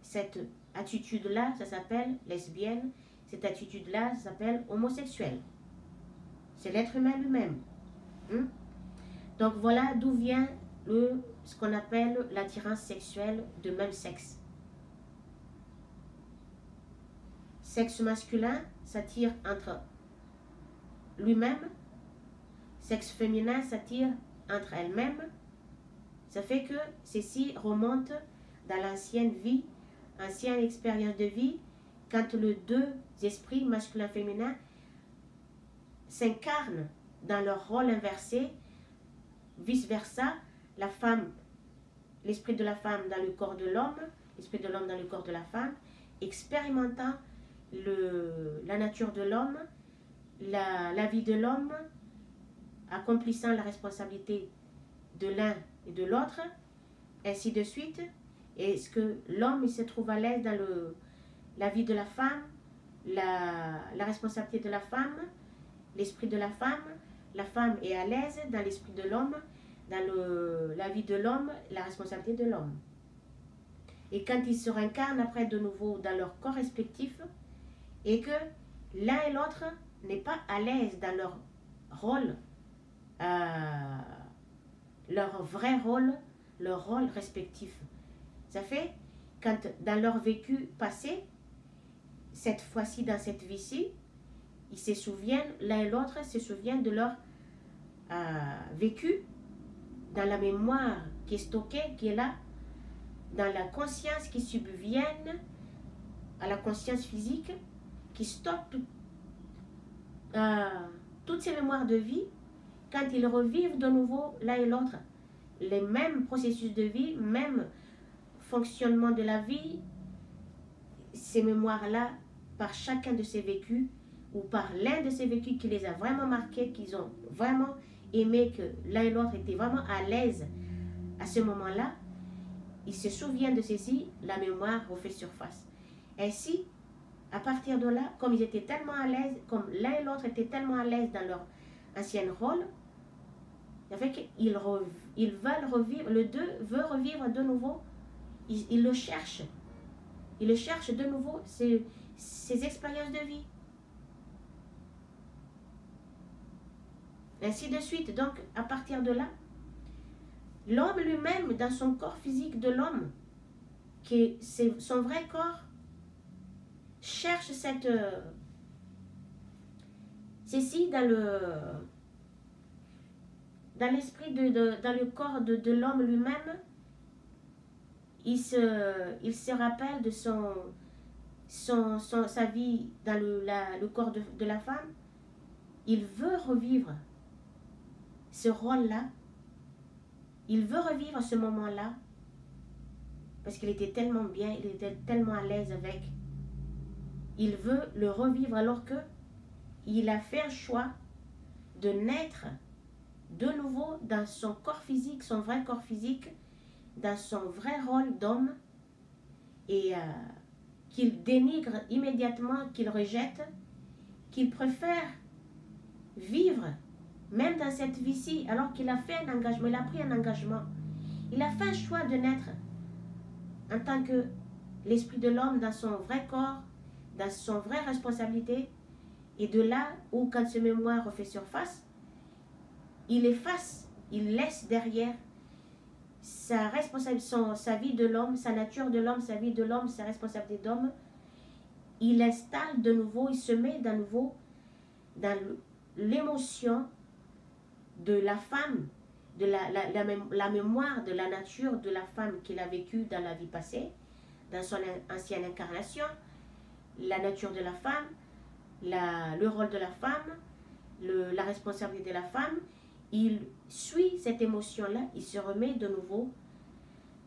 cette attitude-là, ça s'appelle lesbienne, cette attitude-là, ça s'appelle homosexuelle. C'est l'être humain lui-même. Donc voilà d'où vient ce qu'on appelle l'attirance sexuelle de même sexe. Sexe masculin s'attire entre lui-même, sexe féminin s'attire entre elles-mêmes. Ça fait que ceci remonte dans l'ancienne vie, ancienne expérience de vie, quand les deux esprits masculin-féminin s'incarnent dans leur rôle inversé, vice-versa, la femme, l'esprit de la femme dans le corps de l'homme, l'esprit de l'homme dans le corps de la femme, expérimentant la nature de l'homme, la vie de l'homme, accomplissant la responsabilité de l'un et de l'autre, ainsi de suite. Est-ce que l'homme il se trouve à l'aise dans la vie de la femme, la responsabilité de la femme, l'esprit de la femme est à l'aise dans l'esprit de l'homme, dans la vie de l'homme, la responsabilité de l'homme. Et quand ils se réincarnent après de nouveau dans leur corps respectif, et que l'un et l'autre n'est pas à l'aise dans leur rôle, leur vrai rôle, leur rôle respectif. Ça fait, quand dans leur vécu passé, cette fois-ci dans cette vie-ci, ils se souviennent, l'un et l'autre se souviennent de leur vécu dans la mémoire qui est stockée, qui est là, dans la conscience qui subvienne à la conscience physique, qui stocke toutes ces mémoires de vie. Quand ils revivent de nouveau l'un et l'autre les mêmes processus de vie, même fonctionnement de la vie, ces mémoires-là, par chacun de ces vécus, ou par l'un de ces vécus qui les a vraiment marqués, qu'ils ont vraiment aimé, que l'un et l'autre étaient vraiment à l'aise à ce moment-là, ils se souviennent de ceci, la mémoire refait surface. Ainsi, à partir de là, comme ils étaient tellement à l'aise, comme l'un et l'autre étaient tellement à l'aise dans leur ancien rôle, ça fait qu'ils veulent revivre, le deux veut revivre de nouveau, ils le cherchent. Ils le cherchent de nouveau, ces expériences de vie. Ainsi de suite. Donc, à partir de là, l'homme lui-même, dans son corps physique de l'homme, qui est son vrai corps, cherche ceci dans l'esprit, dans le corps de l'homme lui-même. Il se rappelle de sa vie dans le corps de la femme. Il veut revivre ce rôle-là. Il veut revivre ce moment-là parce qu'il était tellement bien, il était tellement à l'aise avec. Il veut le revivre alors que il a fait un choix de naître de nouveau dans son corps physique, son vrai corps physique, dans son vrai rôle d'homme, et qu'il dénigre immédiatement, qu'il rejette, qu'il préfère vivre même dans cette vie-ci, alors qu'il a fait un engagement, il a pris un engagement, il a fait un choix de naître en tant que l'esprit de l'homme dans son vrai corps, dans son vraie responsabilité, Et de là où, quand ce mémoire refait surface, il efface, il laisse derrière sa responsabilité, sa vie de l'homme, sa nature de l'homme, sa vie de l'homme, sa responsabilité d'homme. Il installe de nouveau, il se met de nouveau dans l'émotion de la femme, de la mémoire de la nature de la femme qu'il a vécue dans la vie passée, dans son ancienne incarnation, la nature de la femme, le rôle de la femme, la responsabilité de la femme. Il suit cette émotion-là, il se remet de nouveau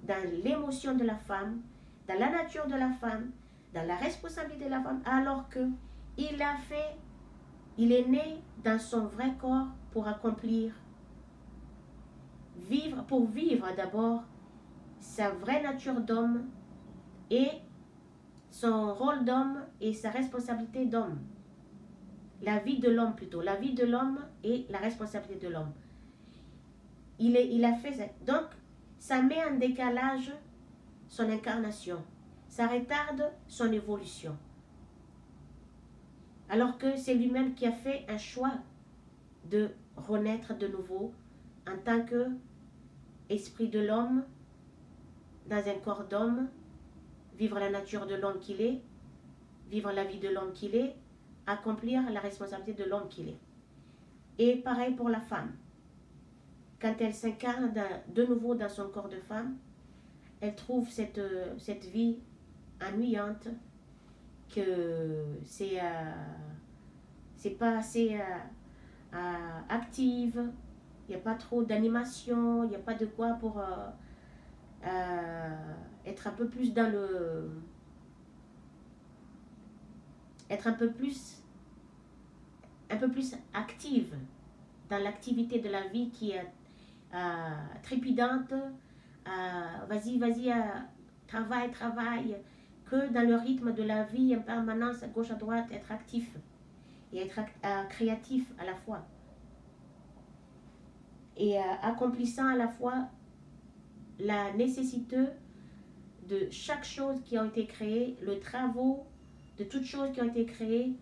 dans l'émotion de la femme, dans la nature de la femme, dans la responsabilité de la femme, alors que il est né dans son vrai corps pour accomplir, pour vivre d'abord sa vraie nature d'homme et son rôle d'homme et sa responsabilité d'homme. La vie de l'homme plutôt, la vie de l'homme et la responsabilité de l'homme. Il a fait ça. Donc, ça met en décalage son incarnation. Ça retarde son évolution. Alors que c'est lui-même qui a fait un choix de renaître de nouveau en tant que esprit de l'homme, dans un corps d'homme, vivre la nature de l'homme qu'il est, vivre la vie de l'homme qu'il est, accomplir la responsabilité de l'homme qu'il est. Et pareil pour la femme. Quand elle s'incarne de nouveau dans son corps de femme, elle trouve cette vie ennuyante, que c'est pas assez active, il n'y a pas trop d'animation, il n'y a pas de quoi pour être un peu plus dans le... être un peu plus active dans l'activité de la vie qui est trépidante, vas-y, travaille, que dans le rythme de la vie en permanence, à gauche, à droite, être actif et être créatif à la fois. Et accomplissant à la fois la nécessité de chaque chose qui a été créée, le travaux de toutes choses qui ont été créées,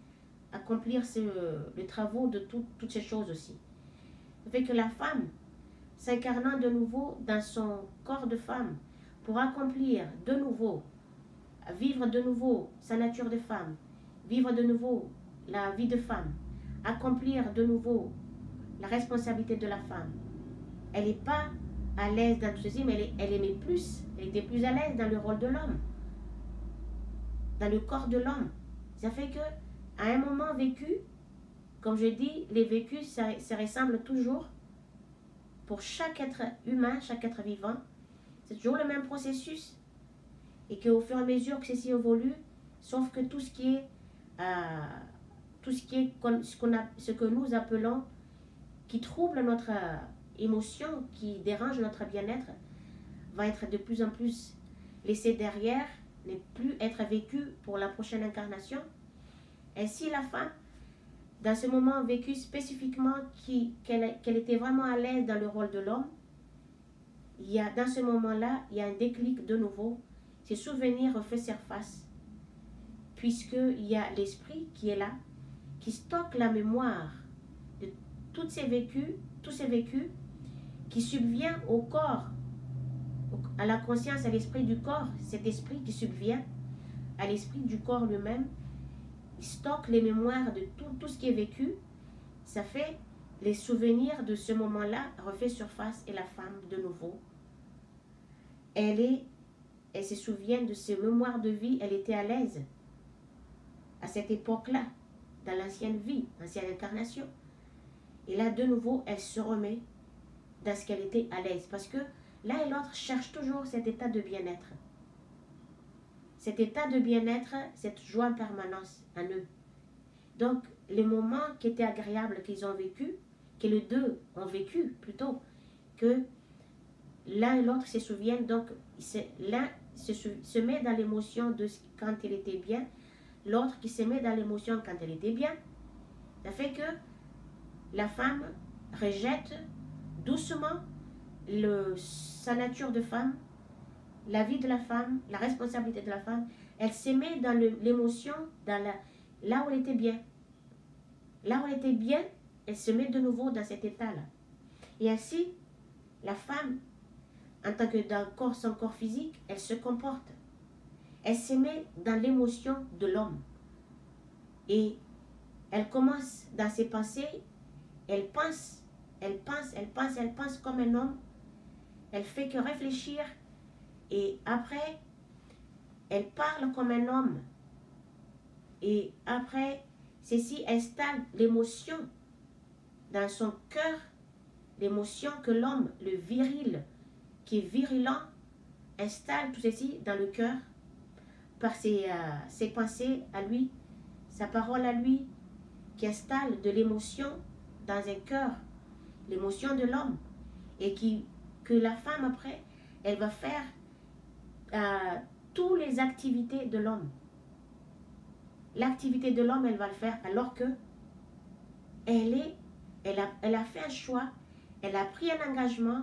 accomplir le travaux de toutes ces choses aussi. Ça fait que la femme, s'incarnant de nouveau dans son corps de femme, pour accomplir de nouveau, vivre de nouveau sa nature de femme, vivre de nouveau la vie de femme, accomplir de nouveau la responsabilité de la femme. Elle n'est pas à l'aise dans tout ceci, mais elle aimait plus, elle était plus à l'aise dans le rôle de l'homme, dans le corps de l'homme. Ça fait que, à un moment vécu, comme je dis, les vécus, ça ressemble toujours pour chaque être humain, chaque être vivant. C'est toujours le même processus. Et qu'au fur et à mesure que ceci évolue, sauf que tout ce qui est ce que nous appelons, qui trouble notre émotion, qui dérange notre bien-être, va être de plus en plus laissé derrière, ne plus être vécu pour la prochaine incarnation. Ainsi, la femme, dans ce moment vécu spécifiquement, qu'elle était vraiment à l'aise dans le rôle de l'homme, dans ce moment-là, il y a un déclic de nouveau. Ces souvenirs refait surface, puisqu'il y a l'esprit qui est là, qui stocke la mémoire de tous ces vécus, qui subvient au corps, à la conscience, à l'esprit du corps, cet esprit qui subvient à l'esprit du corps lui-même, il stocke les mémoires de tout ce qui est vécu. Ça fait les souvenirs de ce moment-là refait surface, et la femme de nouveau, elle se souvient de ses mémoires de vie, elle était à l'aise à cette époque-là, dans l'ancienne vie, l'ancienne incarnation. Et là, de nouveau, elle se remet dans ce qu'elle était à l'aise. Parce que l'un et l'autre cherchent toujours cet état de bien-être. Cet état de bien-être, cette joie en permanence en eux. Donc, les moments qui étaient agréables qu'ils ont vécu, que les deux ont vécu plutôt, que l'un et l'autre se souviennent, donc l'un se met dans l'émotion de quand il était bien, l'autre qui se met dans l'émotion quand elle était bien. Ça fait que la femme rejette doucement sa nature de femme, la vie de la femme, la responsabilité de la femme. Elle se met dans l'émotion, là où elle était bien. là où elle était bien, elle se met de nouveau dans cet état-là. Et ainsi, la femme, en tant que dans son corps physique, elle se comporte. Elle se met dans l'émotion de l'homme. Et elle commence dans ses pensées, elle pense comme un homme. Elle fait que réfléchir. Et après, elle parle comme un homme. Et après, ceci installe l'émotion dans son cœur, l'émotion que l'homme, le viril, qui est virulent, installe tout ceci dans le cœur par ses pensées à lui, sa parole à lui, qui installe de l'émotion dans un cœur, l'émotion de l'homme, et que la femme après, elle va faire toutes les activités de l'homme. L'activité de l'homme, elle va le faire alors que elle a fait un choix, elle a pris un engagement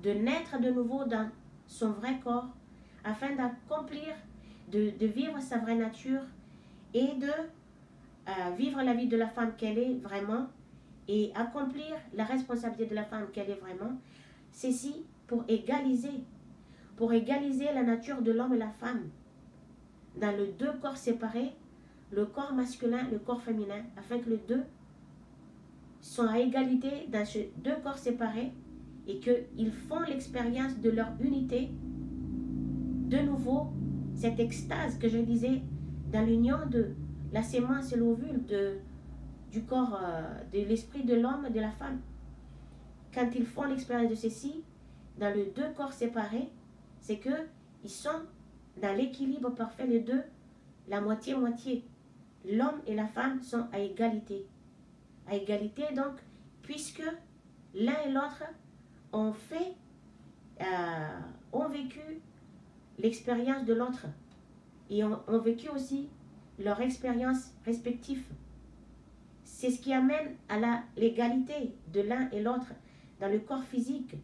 de naître de nouveau dans son vrai corps afin d'accomplir, de vivre sa vraie nature et de vivre la vie de la femme qu'elle est vraiment et accomplir la responsabilité de la femme qu'elle est vraiment. Ceci pour égaliser la nature de l'homme et la femme dans les deux corps séparés, le corps masculin, le corps féminin, afin que les deux sont à égalité dans ces deux corps séparés et qu'ils font l'expérience de leur unité. De nouveau, cette extase que je disais dans l'union de la sémence et l'ovule du corps, de l'esprit de l'homme et de la femme. Quand ils font l'expérience de ceci, dans les deux corps séparés, c'est qu'ils sont dans l'équilibre parfait, les deux, la moitié-moitié. L'homme et la femme sont à égalité. À égalité, donc, puisque l'un et l'autre ont vécu l'expérience de l'autre et ont vécu aussi leur expérience respective. C'est ce qui amène à l'égalité de l'un et l'autre dans le corps physique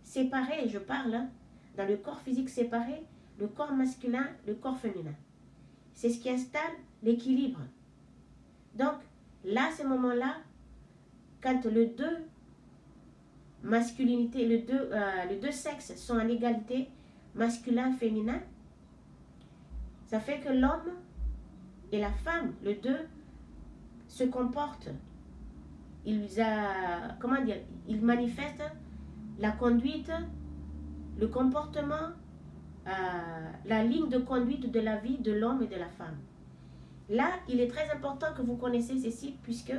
séparé, je parle, hein, dans le corps physique séparé, le corps masculin, le corps féminin. C'est ce qui installe l'équilibre. Donc, là, à ce moment-là, quand les deux masculinités, les deux sexes sont en égalité, masculin, féminin, ça fait que l'homme et la femme, les deux, se comportent. Ils manifestent la conduite, le comportement, la ligne de conduite de la vie de l'homme et de la femme. Là, il est très important que vous connaissiez ceci, puisque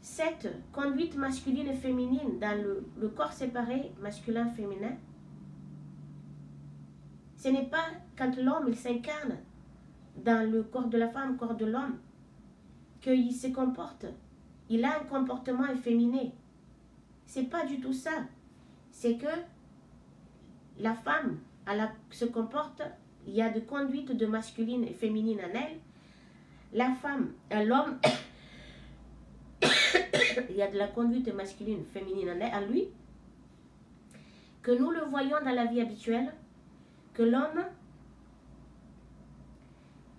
cette conduite masculine et féminine dans le corps séparé, masculin-féminin, ce n'est pas quand l'homme il s'incarne dans le corps de la femme, corps de l'homme, qu'il se comporte. Il a un comportement efféminé. C'est pas du tout ça. C'est que la femme, se comporte, il y a de conduite de masculine et féminine en elle. La femme, l'homme, il y a de la conduite masculine, féminine en elle, à lui, que nous le voyons dans la vie habituelle, que l'homme,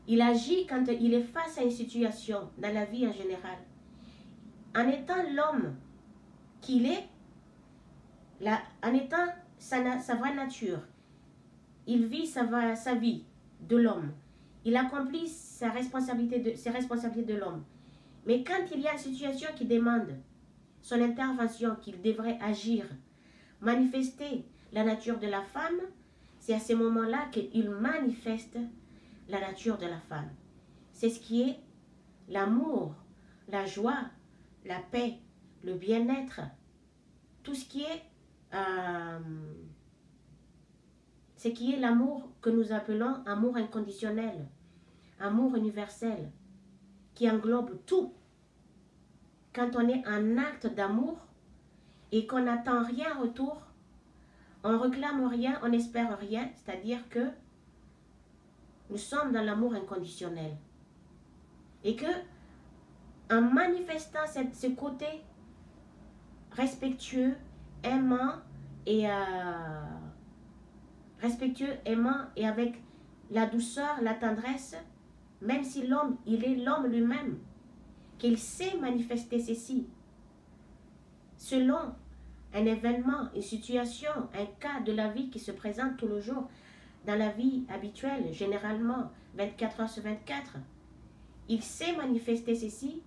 il agit quand il est face à une situation dans la vie en général. En étant l'homme qu'il est, en étant sa vraie nature, il vit sa vie de l'homme. Il accomplit ses responsabilités de l'homme. Mais quand il y a une situation qui demande son intervention, qu'il devrait agir, manifester la nature de la femme, c'est à ce moment-là qu'il manifeste la nature de la femme. C'est ce qui est l'amour, la joie, la paix, le bien-être, tout ce qui est ce qui est l'amour que nous appelons amour inconditionnel, amour universel, qui englobe tout. Quand on est en acte d'amour et qu'on n'attend rien en retour, on réclame rien, on n'espère rien, c'est-à-dire que nous sommes dans l'amour inconditionnel. Et que, en manifestant ce côté respectueux, aimant et avec la douceur, la tendresse, même si l'homme, il est l'homme lui-même, qu'il sait manifester ceci selon un événement, une situation, un cas de la vie qui se présente tout le jour dans la vie habituelle, généralement 24 heures sur 24. Il sait manifester ceci,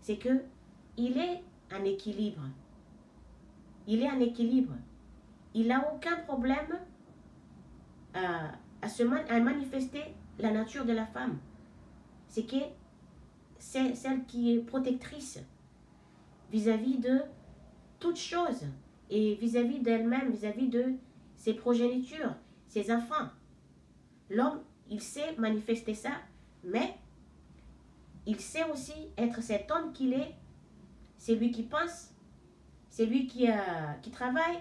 c'est que il est en équilibre. Il est en équilibre. Il n'a aucun problème à manifester la nature de la femme. C'est que c'est celle qui est protectrice vis-à-vis de toutes choses et vis-à-vis d'elle-même, vis-à-vis de ses progénitures, ses enfants. L'homme, il sait manifester ça, mais il sait aussi être cet homme qu'il est. C'est lui qui pense, c'est lui qui travaille,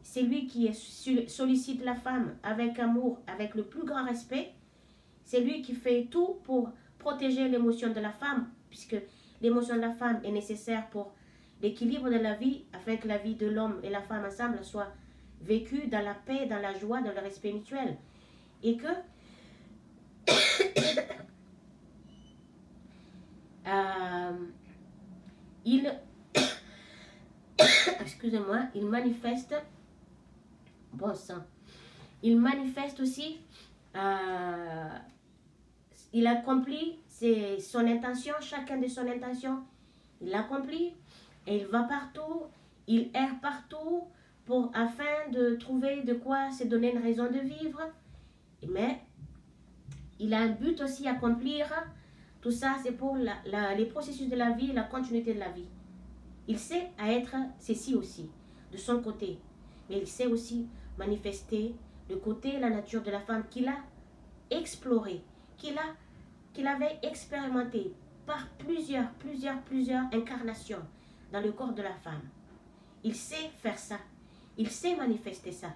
c'est lui qui sollicite la femme avec amour, avec le plus grand respect. C'est lui qui fait tout pour protéger l'émotion de la femme, puisque l'émotion de la femme est nécessaire pour l'équilibre de la vie, afin que la vie de l'homme et la femme ensemble soit vécue dans la paix, dans la joie, dans le respect mutuel. Et que excusez-moi, il manifeste, bon sang, il manifeste aussi, il accomplit son intention, chacun de son intention, il l'accomplit et il va partout, il erre partout afin de trouver de quoi se donner une raison de vivre, mais il a un but aussi à accomplir. Tout ça, c'est pour les processus de la vie, la continuité de la vie. Il sait être ceci aussi, de son côté. Mais il sait aussi manifester le côté, la nature de la femme qu'il a exploré, qu'il avait expérimenté par plusieurs incarnations dans le corps de la femme. Il sait faire ça. Il sait manifester ça.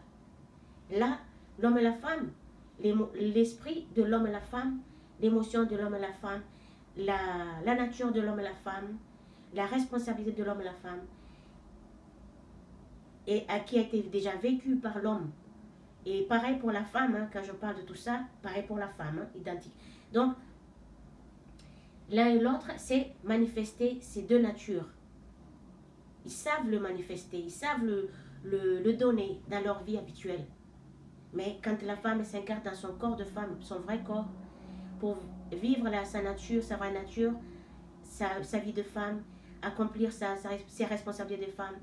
Là, l'homme et la femme, l'esprit de l'homme et la femme, l'émotion de l'homme et la femme, la nature de l'homme et la femme, la responsabilité de l'homme et la femme, et qui a été déjà vécue par l'homme. Et pareil pour la femme, hein, quand je parle de tout ça, pareil pour la femme, hein, identique. Donc, l'un et l'autre, c'est manifester ces deux natures. Ils savent le manifester, ils savent le donner dans leur vie habituelle. Mais quand la femme s'incarne dans son corps de femme, son vrai corps, pour vivre sa nature, sa vraie nature, sa vie de femme, accomplir ses responsabilités de femme.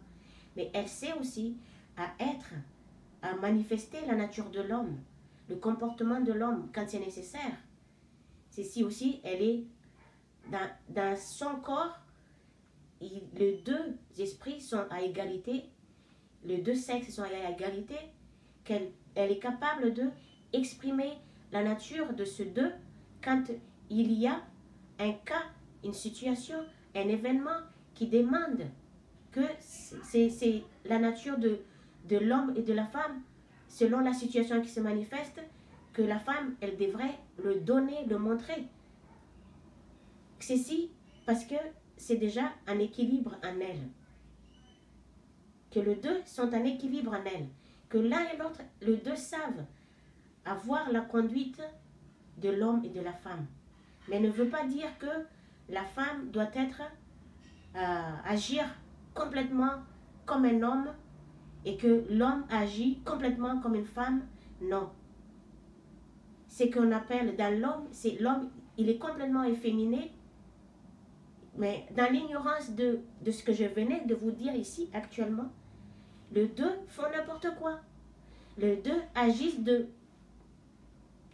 Mais elle sait aussi à manifester la nature de l'homme, le comportement de l'homme quand c'est nécessaire. C'est si aussi elle est dans son corps, les deux esprits sont à égalité, les deux sexes sont à égalité, qu'elle est capable de exprimer la nature de ces deux quand il y a un cas, une situation, un événement qui demande que c'est la nature de l'homme et de la femme, selon la situation qui se manifeste, que la femme, elle devrait le donner, le montrer. Ceci parce que c'est déjà un équilibre en elle. Que les deux sont en équilibre en elle. Que l'un et l'autre, les deux savent avoir la conduite de l'homme et de la femme. Mais ne veut pas dire que la femme doit agir complètement comme un homme et que l'homme agit complètement comme une femme. Non. Ce qu'on appelle dans l'homme, c'est l'homme, il est complètement efféminé. Mais dans l'ignorance de ce que je venais de vous dire ici actuellement, les deux font n'importe quoi. Les deux agissent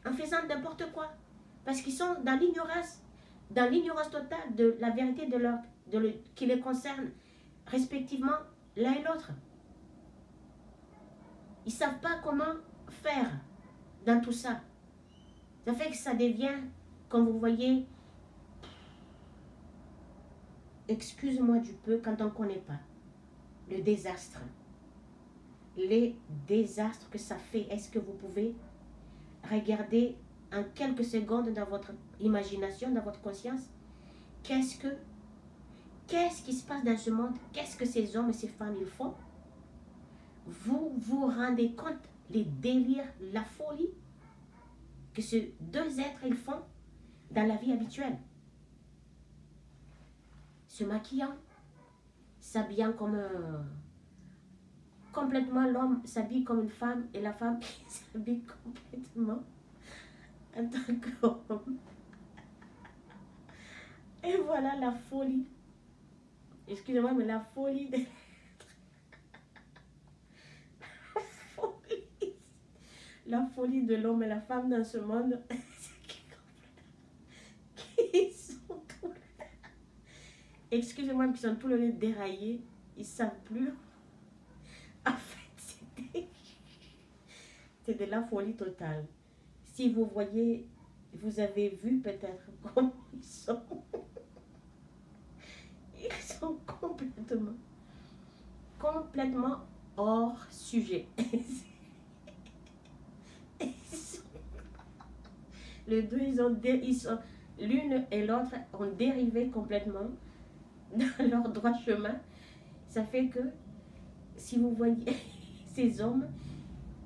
en faisant n'importe quoi. Parce qu'ils sont dans l'ignorance totale de la vérité qui les concerne, respectivement l'un et l'autre. Ils ne savent pas comment faire dans tout ça. Ça fait que ça devient, comme vous voyez, excuse-moi du peu quand on ne connaît pas, le désastre. Les désastres que ça fait, est-ce que vous pouvez regarder en quelques secondes dans votre imagination, dans votre conscience, qu'est-ce qui se passe dans ce monde? Qu'est-ce que ces hommes et ces femmes ils font? Vous vous rendez compte les délires, la folie que ces deux êtres ils font dans la vie habituelle? se maquillant, s'habillant comme un... Complètement, l'homme s'habille comme une femme et la femme s'habille complètement en tant qu'homme. Et voilà la folie. Excusez-moi, mais la folie de... La folie de l'homme et la femme dans ce monde, qui sont tous... Excusez-moi, mais qui sont tous les déraillés. Ils ne savent plus. En fait, c'est de la folie totale. Si vous voyez, vous avez vu peut-être comment ils sont. Ils sont complètement hors sujet. Les deux, ils sont l'une et l'autre ont dérivé complètement dans leur droit chemin. Ça fait que si vous voyez ces hommes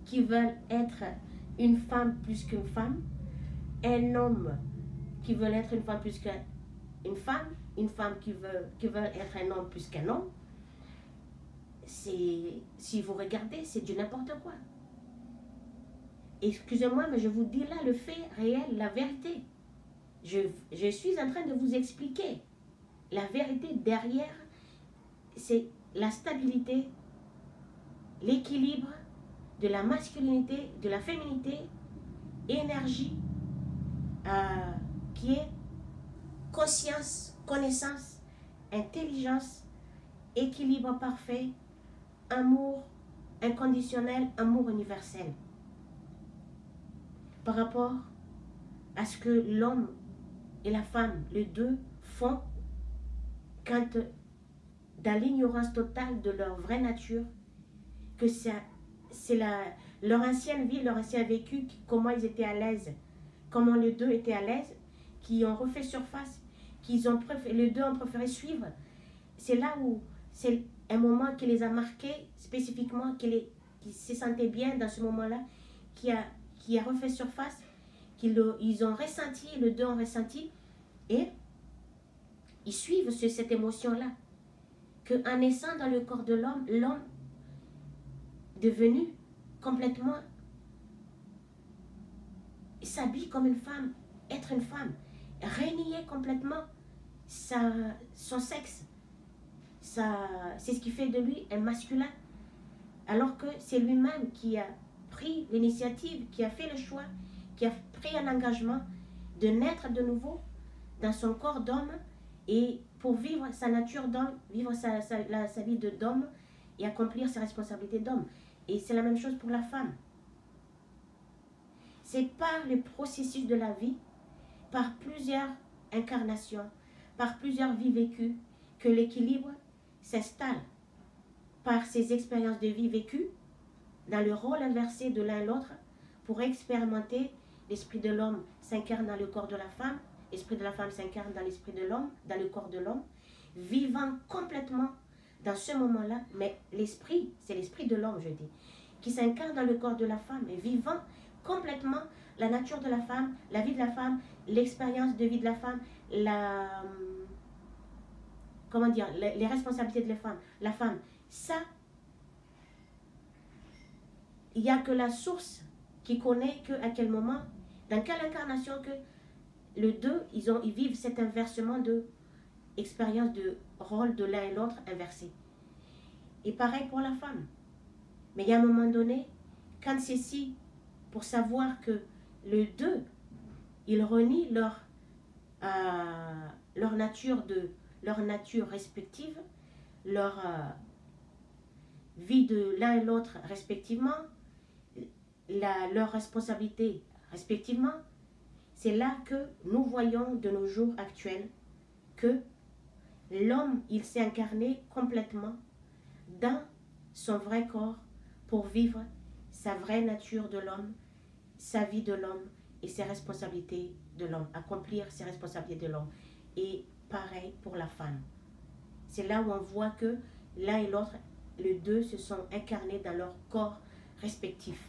qui veulent être une femme plus qu'une femme, un homme qui veut être une femme plus qu'une femme, une femme qui veut être un homme plus qu'un homme, si vous regardez, c'est du n'importe quoi. Excusez-moi, mais je vous dis là le fait réel, la vérité. Je suis en train de vous expliquer. La vérité derrière, c'est la stabilité, l'équilibre de la masculinité, de la féminité, énergie, qui est conscience, connaissance, intelligence, équilibre parfait, amour inconditionnel, amour universel. Par rapport à ce que l'homme et la femme, les deux, font quand, dans l'ignorance totale de leur vraie nature, que c'est leur ancienne vie, leur ancien vécu, comment ils étaient à l'aise, comment les deux étaient à l'aise, qui ont refait surface, les deux ont préféré suivre. C'est là où c'est un moment qui les a marqués spécifiquement, qui se sentaient bien dans ce moment-là, qui a refait surface, ils ont ressenti, les deux ont ressenti, et ils suivent cette émotion-là. Qu'en naissant dans le corps de l'homme, l'homme devenu complètement s'habille comme une femme, être une femme, renier complètement son sexe. C'est ce qui fait de lui un masculin. Alors que c'est lui-même qui a pris l'initiative, qui a fait le choix, qui a pris un engagement de naître de nouveau dans son corps d'homme et pour vivre sa nature d'homme, vivre sa vie d'homme et accomplir ses responsabilités d'homme. Et c'est la même chose pour la femme. C'est par le processus de la vie, par plusieurs incarnations, par plusieurs vies vécues, que l'équilibre s'installe. Par ces expériences de vie vécues, dans le rôle inversé de l'un et l'autre, pour expérimenter, l'esprit de l'homme s'incarne dans le corps de la femme, l'esprit de la femme s'incarne dans l'esprit de l'homme, dans le corps de l'homme, vivant complètement dans ce moment-là, mais l'esprit, c'est l'esprit de l'homme, je dis, qui s'incarne dans le corps de la femme, et vivant complètement la nature de la femme, la vie de la femme, l'expérience de vie de la femme, les responsabilités de la femme. Ça, il n'y a que la source qui connaît à quel moment, dans quelle incarnation que les deux, ils vivent cet inversement de expérience de rôle de l'un et l'autre inversé. Et pareil pour la femme. Mais il y a un moment donné, quand ceci, pour savoir que les deux, ils renient leur nature respective, leur vie de l'un et l'autre respectivement, leur responsabilité respectivement, c'est là que nous voyons de nos jours actuels que l'homme, il s'est incarné complètement dans son vrai corps pour vivre sa vraie nature de l'homme, sa vie de l'homme et ses responsabilités de l'homme, accomplir ses responsabilités de l'homme. Et pareil pour la femme. C'est là où on voit que l'un et l'autre, les deux se sont incarnés dans leur corps respectif,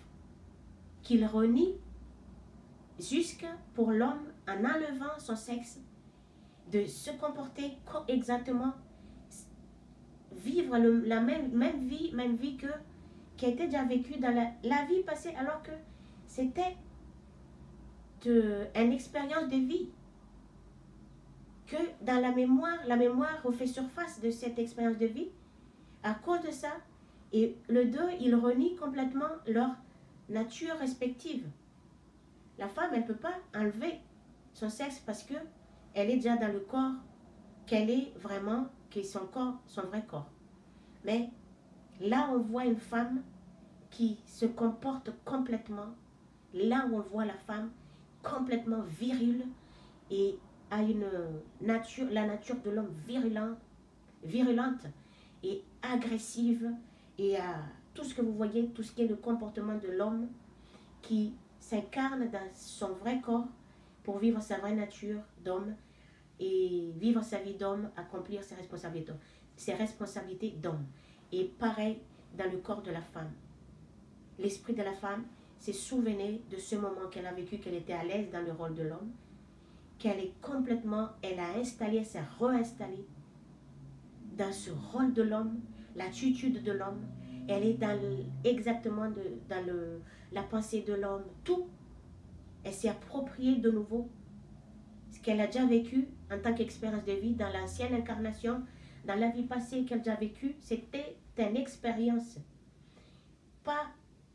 qu'ils renient jusqu'à pour l'homme en enlevant son sexe de se comporter exactement, vivre la même vie qui a été déjà vécue dans la vie passée, alors que c'était une expérience de vie. Que dans la mémoire refait surface de cette expérience de vie. À cause de ça, et le deux, ils renient complètement leur nature respective. La femme, elle ne peut pas enlever son sexe parce que elle est déjà dans le corps qu'elle est vraiment, qui est son corps, son vrai corps. Mais là, on voit une femme qui se comporte complètement, là où on voit la femme complètement virile et a la nature de l'homme virulente et agressive, et à tout ce que vous voyez, tout ce qui est le comportement de l'homme qui s'incarne dans son vrai corps pour vivre sa vraie nature d'homme et vivre sa vie d'homme, accomplir ses responsabilités d'homme. Et pareil dans le corps de la femme. L'esprit de la femme s'est souvenu de ce moment qu'elle a vécu, qu'elle était à l'aise dans le rôle de l'homme, qu'elle est complètement, elle a installé, elle s'est réinstallée dans ce rôle de l'homme, l'attitude de l'homme. Elle est exactement dans la pensée de l'homme, tout. Elle s'est appropriée de nouveau ce qu'elle a déjà vécu en tant qu'expérience de vie dans l'ancienne incarnation, dans la vie passée qu'elle a déjà vécue. C'était une expérience, pas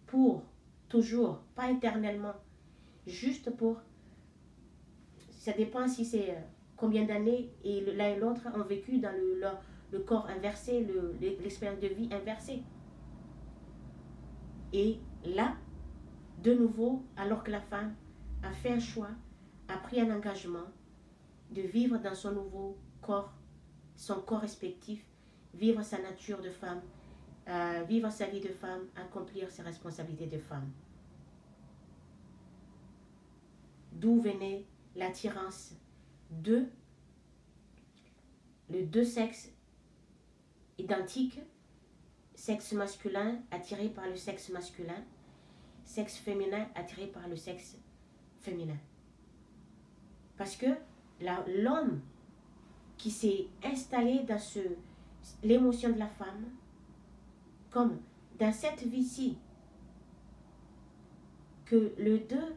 pour toujours, pas éternellement, juste pour, ça dépend si c'est combien d'années et l'un et l'autre ont vécu dans le corps inversé, l'expérience de vie inversée. Et là, de nouveau, alors que la femme a fait un choix, a pris un engagement de vivre dans son nouveau corps, son corps respectif, vivre sa nature de femme, vivre sa vie de femme, accomplir ses responsabilités de femme. D'où venait l'attirance de les deux sexes identiques, sexe masculin attiré par le sexe masculin, sexe féminin attiré par le sexe féminin. Parce que l'homme qui s'est installé dans l'émotion de la femme, comme dans cette vie-ci, que le deux,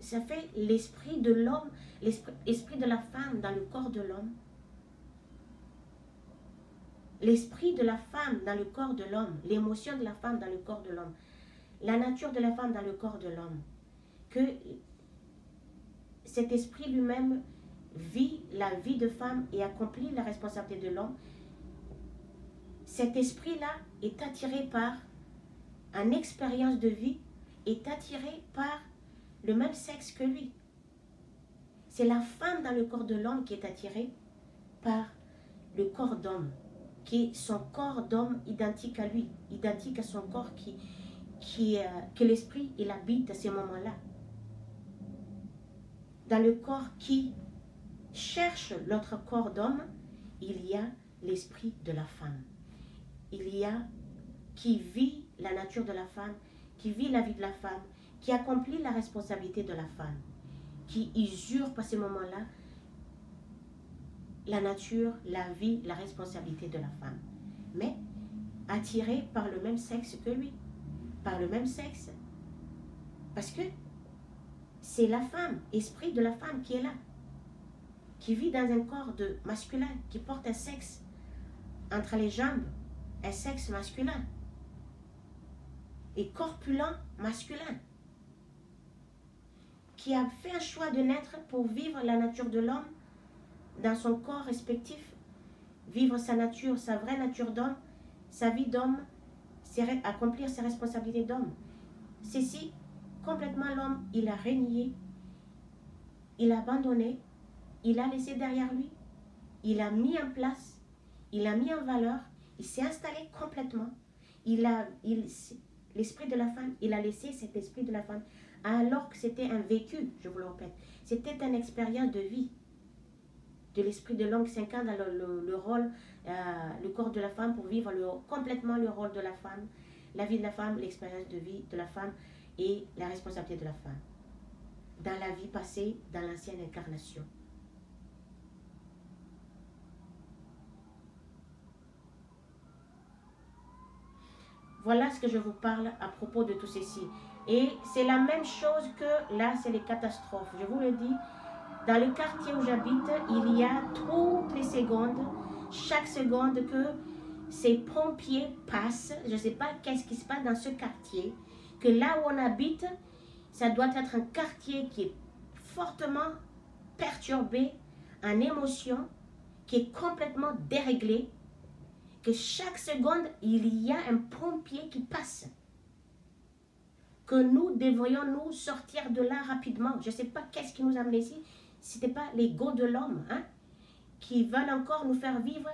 ça fait l'esprit de l'homme, l'esprit de la femme dans le corps de l'homme, l'esprit de la femme dans le corps de l'homme, l'émotion de la femme dans le corps de l'homme, la nature de la femme dans le corps de l'homme, que cet esprit lui-même vit la vie de femme et accomplit la responsabilité de l'homme. Cet esprit-là est attiré par une expérience de vie, est attiré par le même sexe que lui. C'est la femme dans le corps de l'homme qui est attirée par le corps d'homme, qui est son corps d'homme identique à lui, identique à son corps que l'esprit il habite à ce moment-là. Dans le corps qui cherche l'autre corps d'homme, il y a l'esprit de la femme. Il y a qui vit la nature de la femme, qui vit la vie de la femme, qui accomplit la responsabilité de la femme, qui usurpe à ce moment-là la nature, la vie, la responsabilité de la femme. Mais attiré par le même sexe que lui, par le même sexe. Parce que c'est la femme, esprit de la femme qui est là, qui vit dans un corps de masculin, qui porte un sexe entre les jambes, un sexe masculin et corpulent masculin, qui a fait un choix de naître pour vivre la nature de l'homme dans son corps respectif, vivre sa nature, sa vraie nature d'homme, sa vie d'homme, accomplir ses responsabilités d'homme. Ceci, complètement l'homme, il a renié, il a abandonné, il a laissé derrière lui, il a mis en place, il a mis en valeur, il s'est installé complètement, l'esprit de la femme, il a laissé cet esprit de la femme, alors que c'était un vécu, je vous le répète, c'était une expérience de vie, de l'esprit de l'homme qui s'incarne dans le rôle, le corps de la femme pour vivre complètement le rôle de la femme, la vie de la femme, l'expérience de vie de la femme et la responsabilité de la femme. Dans la vie passée, dans l'ancienne incarnation. Voilà ce que je vous parle à propos de tout ceci. Et c'est la même chose que là, c'est les catastrophes. Je vous le dis, dans le quartier où j'habite, il y a toutes les secondes, chaque seconde que ces pompiers passent, je ne sais pas qu'est-ce qui se passe dans ce quartier, que là où on habite, ça doit être un quartier qui est fortement perturbé en émotion, qui est complètement déréglé, que chaque seconde, il y a un pompier qui passe. Que nous devrions nous sortir de là rapidement. Je ne sais pas qu'est-ce qui nous a amenés ici. Ce n'était pas l'ego de l'homme, hein, qui veulent encore nous faire vivre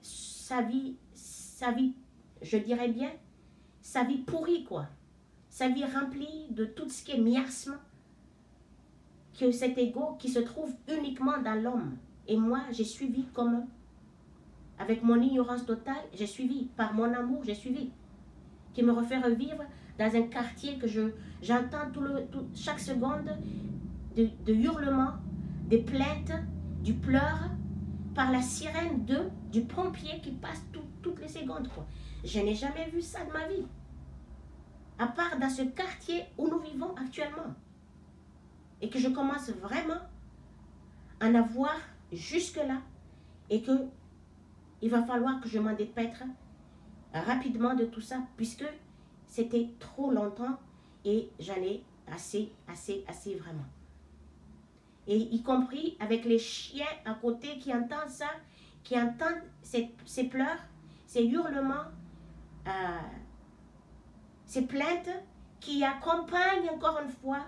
sa vie, je dirais bien, sa vie pourrie, quoi. Sa vie remplie de tout ce qui est miasme, que cet ego qui se trouve uniquement dans l'homme. Et moi, j'ai suivi comme, avec mon ignorance totale, j'ai suivi, par mon amour, j'ai suivi, qui me refait revivre dans un quartier que j'entends chaque seconde de hurlements, des plaintes, du pleur, par la sirène du pompier qui passe toutes les secondes, quoi. Je n'ai jamais vu ça de ma vie, à part dans ce quartier où nous vivons actuellement. Et que je commence vraiment à en avoir jusque-là, et que il va falloir que je m'en dépêtre rapidement de tout ça, puisque c'était trop longtemps et j'en ai assez vraiment. Et y compris avec les chiens à côté qui entendent ça, qui entendent ces pleurs, ces hurlements, ces plaintes qui accompagnent encore une fois,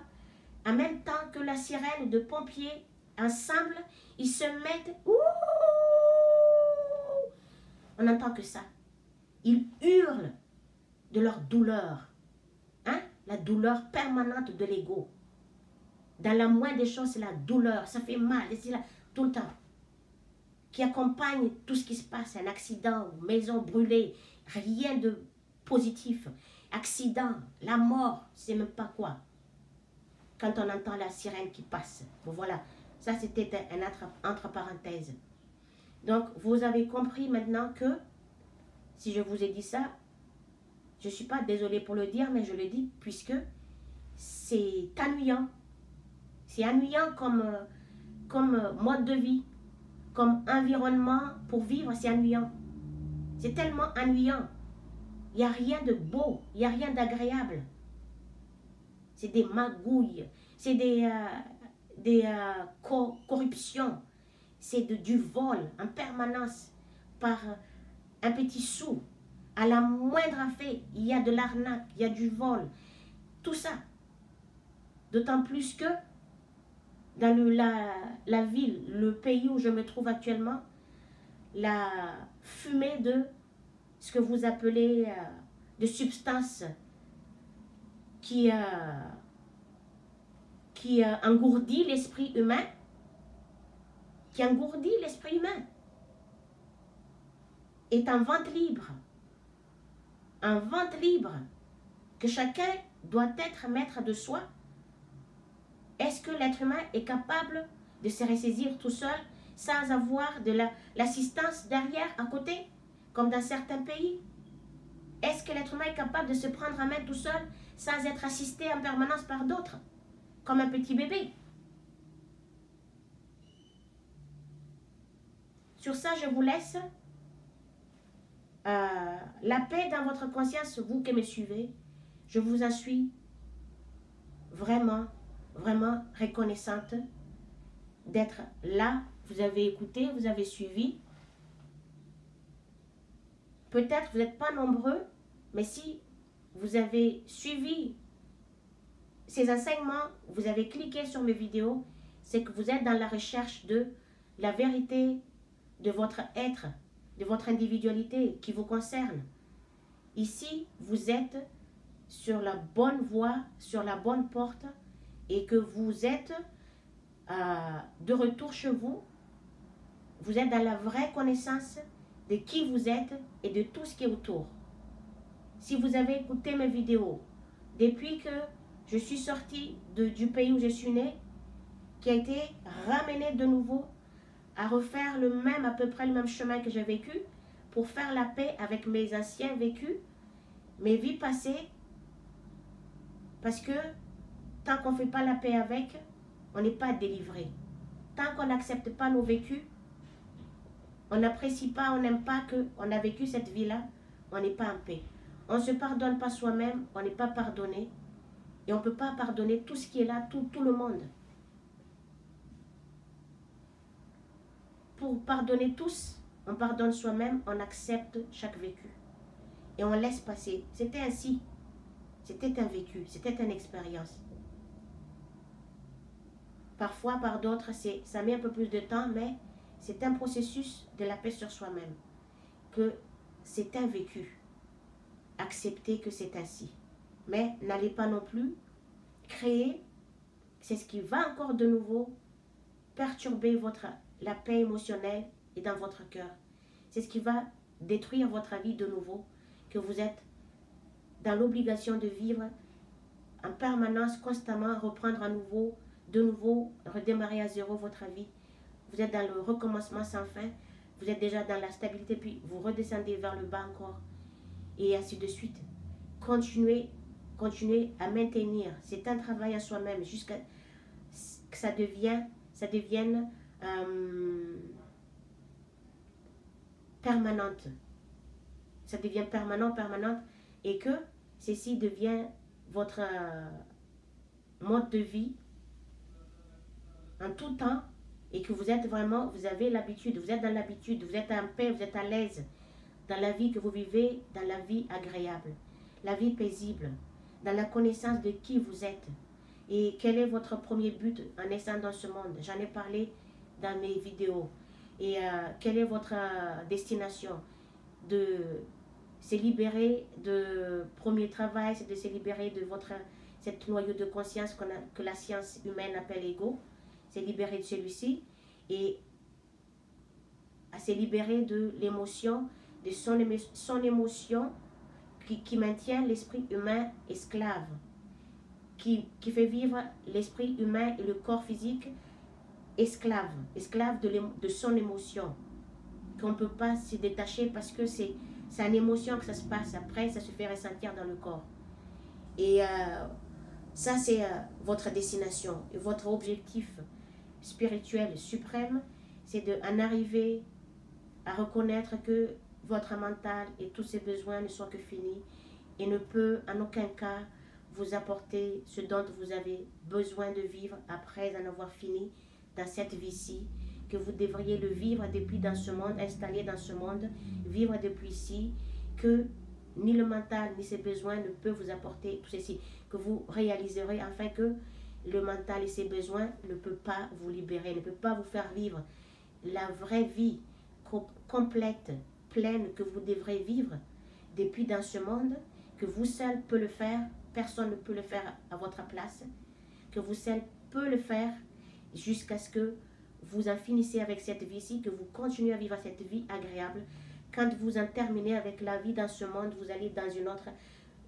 en même temps que la sirène de pompiers, ensemble, ils se mettent, ouh, on n'entend que ça. Ils hurlent de leur douleur, hein? La douleur permanente de l'ego. Dans la moindre des choses, c'est la douleur, ça fait mal, c'est là, tout le temps. Qui accompagne tout ce qui se passe, un accident, maison brûlée, rien de positif. Accident, la mort, c'est même pas quoi. Quand on entend la sirène qui passe. Bon, voilà, ça c'était un entre parenthèses. Donc, vous avez compris maintenant que, si je vous ai dit ça, je ne suis pas désolée pour le dire, mais je le dis puisque c'est ennuyant. C'est ennuyant comme mode de vie, comme environnement pour vivre, c'est ennuyant. C'est tellement ennuyant. Il n'y a rien de beau, il n'y a rien d'agréable. C'est des magouilles, c'est des corruptions, c'est du vol en permanence par un petit sou. À la moindre affaire, il y a de l'arnaque, il y a du vol, tout ça. D'autant plus que dans la ville, le pays où je me trouve actuellement, la fumée de ce que vous appelez de substances qui engourdit l'esprit humain, est en vente libre. En vente libre, que chacun doit être maître de soi. Est-ce que l'être humain est capable de se ressaisir tout seul sans avoir de l'assistance derrière, à côté, comme dans certains pays? Est-ce que l'être humain est capable de se prendre en main tout seul sans être assisté en permanence par d'autres, comme un petit bébé? Sur ça, je vous laisse. La paix dans votre conscience, vous qui me suivez, je vous en suis vraiment reconnaissante d'être là. Vous avez écouté, vous avez suivi. Peut-être vous n'êtes pas nombreux, mais si vous avez suivi ces enseignements, vous avez cliqué sur mes vidéos, c'est que vous êtes dans la recherche de la vérité de votre être, de votre individualité qui vous concerne. Ici, vous êtes sur la bonne voie, sur la bonne porte, et que vous êtes de retour chez vous. Vous êtes dans la vraie connaissance de qui vous êtes et de tout ce qui est autour. Si vous avez écouté mes vidéos depuis que je suis sortie du pays où je suis née, qui a été ramenée de nouveau à refaire à peu près le même chemin que j'ai vécu, pour faire la paix avec mes anciens vécus, mes vies passées, parce que tant qu'on ne fait pas la paix avec, on n'est pas délivré. Tant qu'on n'accepte pas nos vécus, on n'apprécie pas, on n'aime pas qu'on a vécu cette vie-là, on n'est pas en paix. On ne se pardonne pas soi-même, on n'est pas pardonné. Et on ne peut pas pardonner tout ce qui est là, tout le monde. Pour pardonner tous, on pardonne soi-même, on accepte chaque vécu. Et on laisse passer. C'était ainsi. C'était un vécu, c'était une expérience. Parfois, par d'autres, ça met un peu plus de temps, mais c'est un processus de la paix sur soi-même. Que c'est un vécu. Acceptez que c'est ainsi. Mais n'allez pas non plus créer, c'est ce qui va encore de nouveau perturber la paix émotionnelle et dans votre cœur. C'est ce qui va détruire votre vie de nouveau, que vous êtes dans l'obligation de vivre en permanence, constamment, reprendre de nouveau, redémarrer à zéro votre vie. Vous êtes dans le recommencement sans fin, vous êtes déjà dans la stabilité, puis vous redescendez vers le bas encore, et ainsi de suite. Continuez à maintenir. C'est un travail à soi-même jusqu'à ce que ça devienne permanente. Ça devient permanente, et que ceci devient votre mode de vie en tout temps, et que vous êtes vraiment, vous avez l'habitude, vous êtes dans l'habitude, vous êtes en paix, vous êtes à l'aise dans la vie que vous vivez, dans la vie agréable, la vie paisible, dans la connaissance de qui vous êtes et quel est votre premier but en naissant dans ce monde. J'en ai parlé dans mes vidéos. Et quelle est votre destination? De se libérer de premier travail, c'est de se libérer de cette noyau de conscience que la science humaine appelle ego, se libérer de celui-ci et à se libérer de l'émotion, de son émotion qui maintient l'esprit humain esclave, qui fait vivre l'esprit humain et le corps physique esclave de son émotion, qu'on ne peut pas se détacher parce que c'est une émotion que ça se passe après, ça se fait ressentir dans le corps. Et ça, c'est votre destination. Et votre objectif spirituel suprême, c'est d'en arriver à reconnaître que votre mental et tous ses besoins ne sont que finis et ne peut en aucun cas vous apporter ce dont vous avez besoin de vivre après en avoir fini dans cette vie-ci, que vous devriez le vivre depuis dans ce monde, installé dans ce monde, vivre depuis ici, que ni le mental ni ses besoins ne peuvent vous apporter tout ceci, que vous réaliserez afin que le mental et ses besoins ne peuvent pas vous libérer, ne peuvent pas vous faire vivre la vraie vie complète, pleine que vous devrez vivre depuis dans ce monde, que vous seul peut le faire, personne ne peut le faire à votre place, que vous seul peut le faire jusqu'à ce que vous en finissez avec cette vie-ci, que vous continuez à vivre cette vie agréable. Quand vous en terminez avec la vie dans ce monde, vous allez dans une autre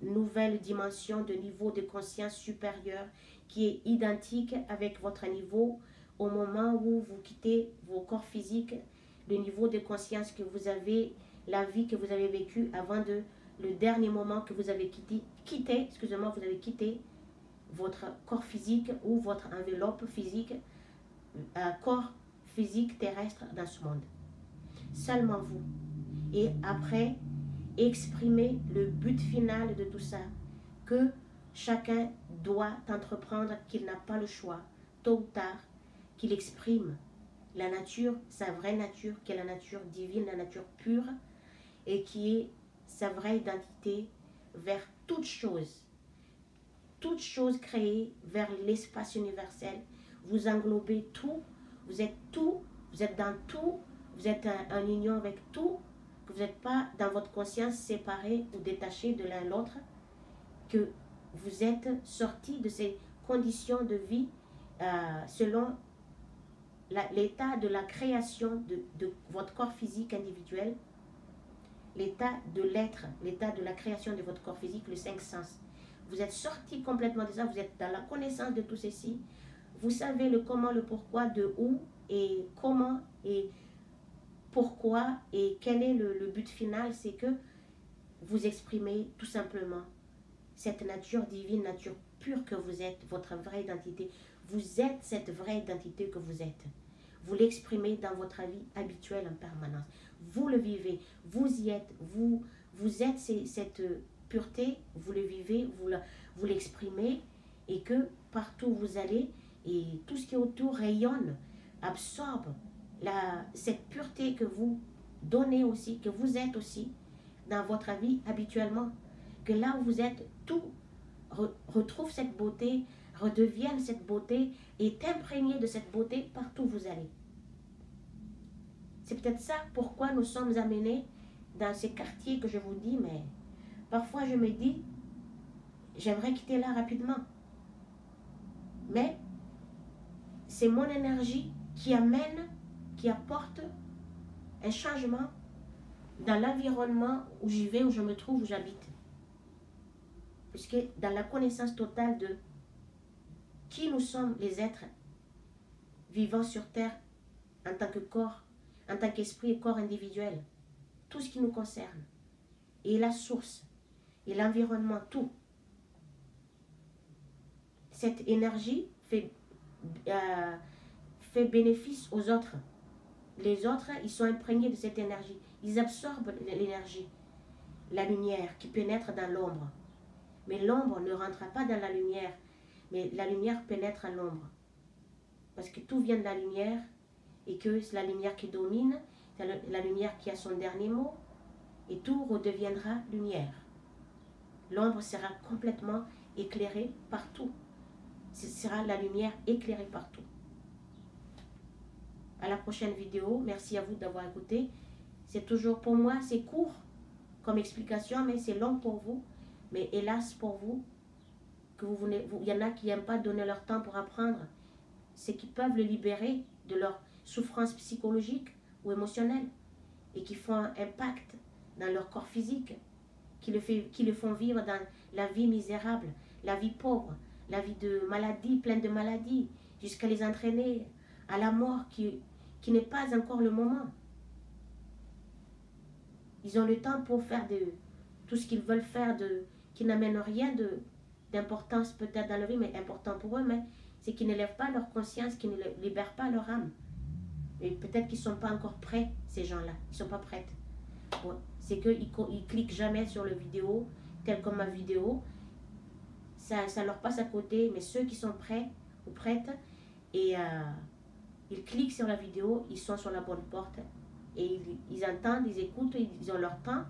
nouvelle dimension de niveau de conscience supérieur qui est identique avec votre niveau au moment où vous quittez vos corps physiques, le niveau de conscience que vous avez, la vie que vous avez vécue avant le dernier moment que vous avez quitté votre corps physique ou votre enveloppe physique, corps physique terrestre dans ce monde. Seulement vous. Et après, exprimez le but final de tout ça, que chacun doit entreprendre, qu'il n'a pas le choix, tôt ou tard, qu'il exprime la nature, sa vraie nature, qui est la nature divine, la nature pure, et qui est sa vraie identité vers toute chose créée, vers l'espace universel. Vous englobez tout, vous êtes dans tout, vous êtes en union avec tout, que vous n'êtes pas dans votre conscience séparée ou détachée de l'un l'autre, que vous êtes sorti de ces conditions de vie selon l'état de la création de votre corps physique individuel, l'état de l'être, l'état de la création de votre corps physique, le 5 sens. Vous êtes sorti complètement de ça, vous êtes dans la connaissance de tout ceci, vous savez le comment, le pourquoi, de où et comment et pourquoi et quel est le but final. C'est que vous exprimer tout simplement cette nature divine, nature pure que vous êtes, votre vraie identité. Vous êtes cette vraie identité que vous êtes. Vous l'exprimez dans votre vie habituelle en permanence. Vous le vivez, vous y êtes, vous êtes cette pureté, vous le vivez, vous l'exprimez, et que partout où vous allez, et tout ce qui est autour rayonne, absorbe cette pureté que vous donnez aussi, que vous êtes aussi dans votre vie habituellement. Que là où vous êtes, tout retrouve cette beauté, redevienne cette beauté, et est imprégné de cette beauté partout où vous allez. C'est peut-être ça pourquoi nous sommes amenés dans ces quartiers que je vous dis, mais parfois je me dis, j'aimerais quitter là rapidement. Mais c'est mon énergie qui amène, qui apporte un changement dans l'environnement où j'y vais, où je me trouve, où j'habite. Puisque dans la connaissance totale de qui nous sommes, les êtres vivant sur Terre en tant que corps, en tant qu'esprit et corps individuel, tout ce qui nous concerne, et la source, et l'environnement, tout. Cette énergie fait bénéfice aux autres. Les autres, ils sont imprégnés de cette énergie. Ils absorbent l'énergie, la lumière qui pénètre dans l'ombre. Mais l'ombre ne rentre pas dans la lumière, mais la lumière pénètre à l'ombre. Parce que tout vient de la lumière, et que c'est la lumière qui domine, c'est la lumière qui a son dernier mot, et tout redeviendra lumière. L'ombre sera complètement éclairée partout. Ce sera la lumière éclairée partout. À la prochaine vidéo. Merci à vous d'avoir écouté. C'est toujours, pour moi, c'est court comme explication, mais c'est long pour vous. Mais hélas pour vous, il y en a qui n'aiment pas donner leur temps pour apprendre. C'est qu'ils peuvent le libérer de leur souffrance psychologique ou émotionnelle, et qui font un impact dans leur corps physique, qui le font vivre dans la vie misérable, la vie pauvre, la vie de maladie, pleine de maladies, jusqu'à les entraîner à la mort qui n'est pas encore le moment. Ils ont le temps pour faire tout ce qu'ils veulent faire, qui n'amène rien d'importance peut-être dans leur vie, mais important pour eux, mais c'est qu'ils n'élèvent pas leur conscience, qu'ils ne libèrent pas leur âme. Et peut-être qu'ils ne sont pas encore prêts, ces gens-là. Ils ne sont pas prêts. Bon, c'est qu'ils ne cliquent jamais sur la vidéo, telle comme ma vidéo. Ça leur passe à côté, mais ceux qui sont prêts ou prêtes, et ils cliquent sur la vidéo, ils sont sur la bonne porte, et ils entendent, ils écoutent, ils ont leur temps,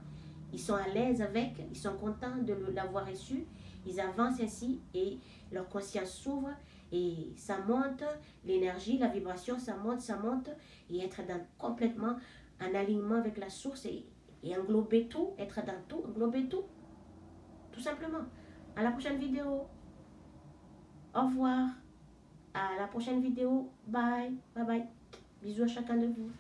ils sont à l'aise avec, ils sont contents de l'avoir reçu, ils avancent ainsi, et leur conscience s'ouvre, et ça monte, l'énergie, la vibration, ça monte, et être complètement en alignement avec la source, et englober tout, être dans tout, englober tout simplement. À la prochaine vidéo. Au revoir. À la prochaine vidéo. Bye. Bye bye. Bisous à chacun de vous.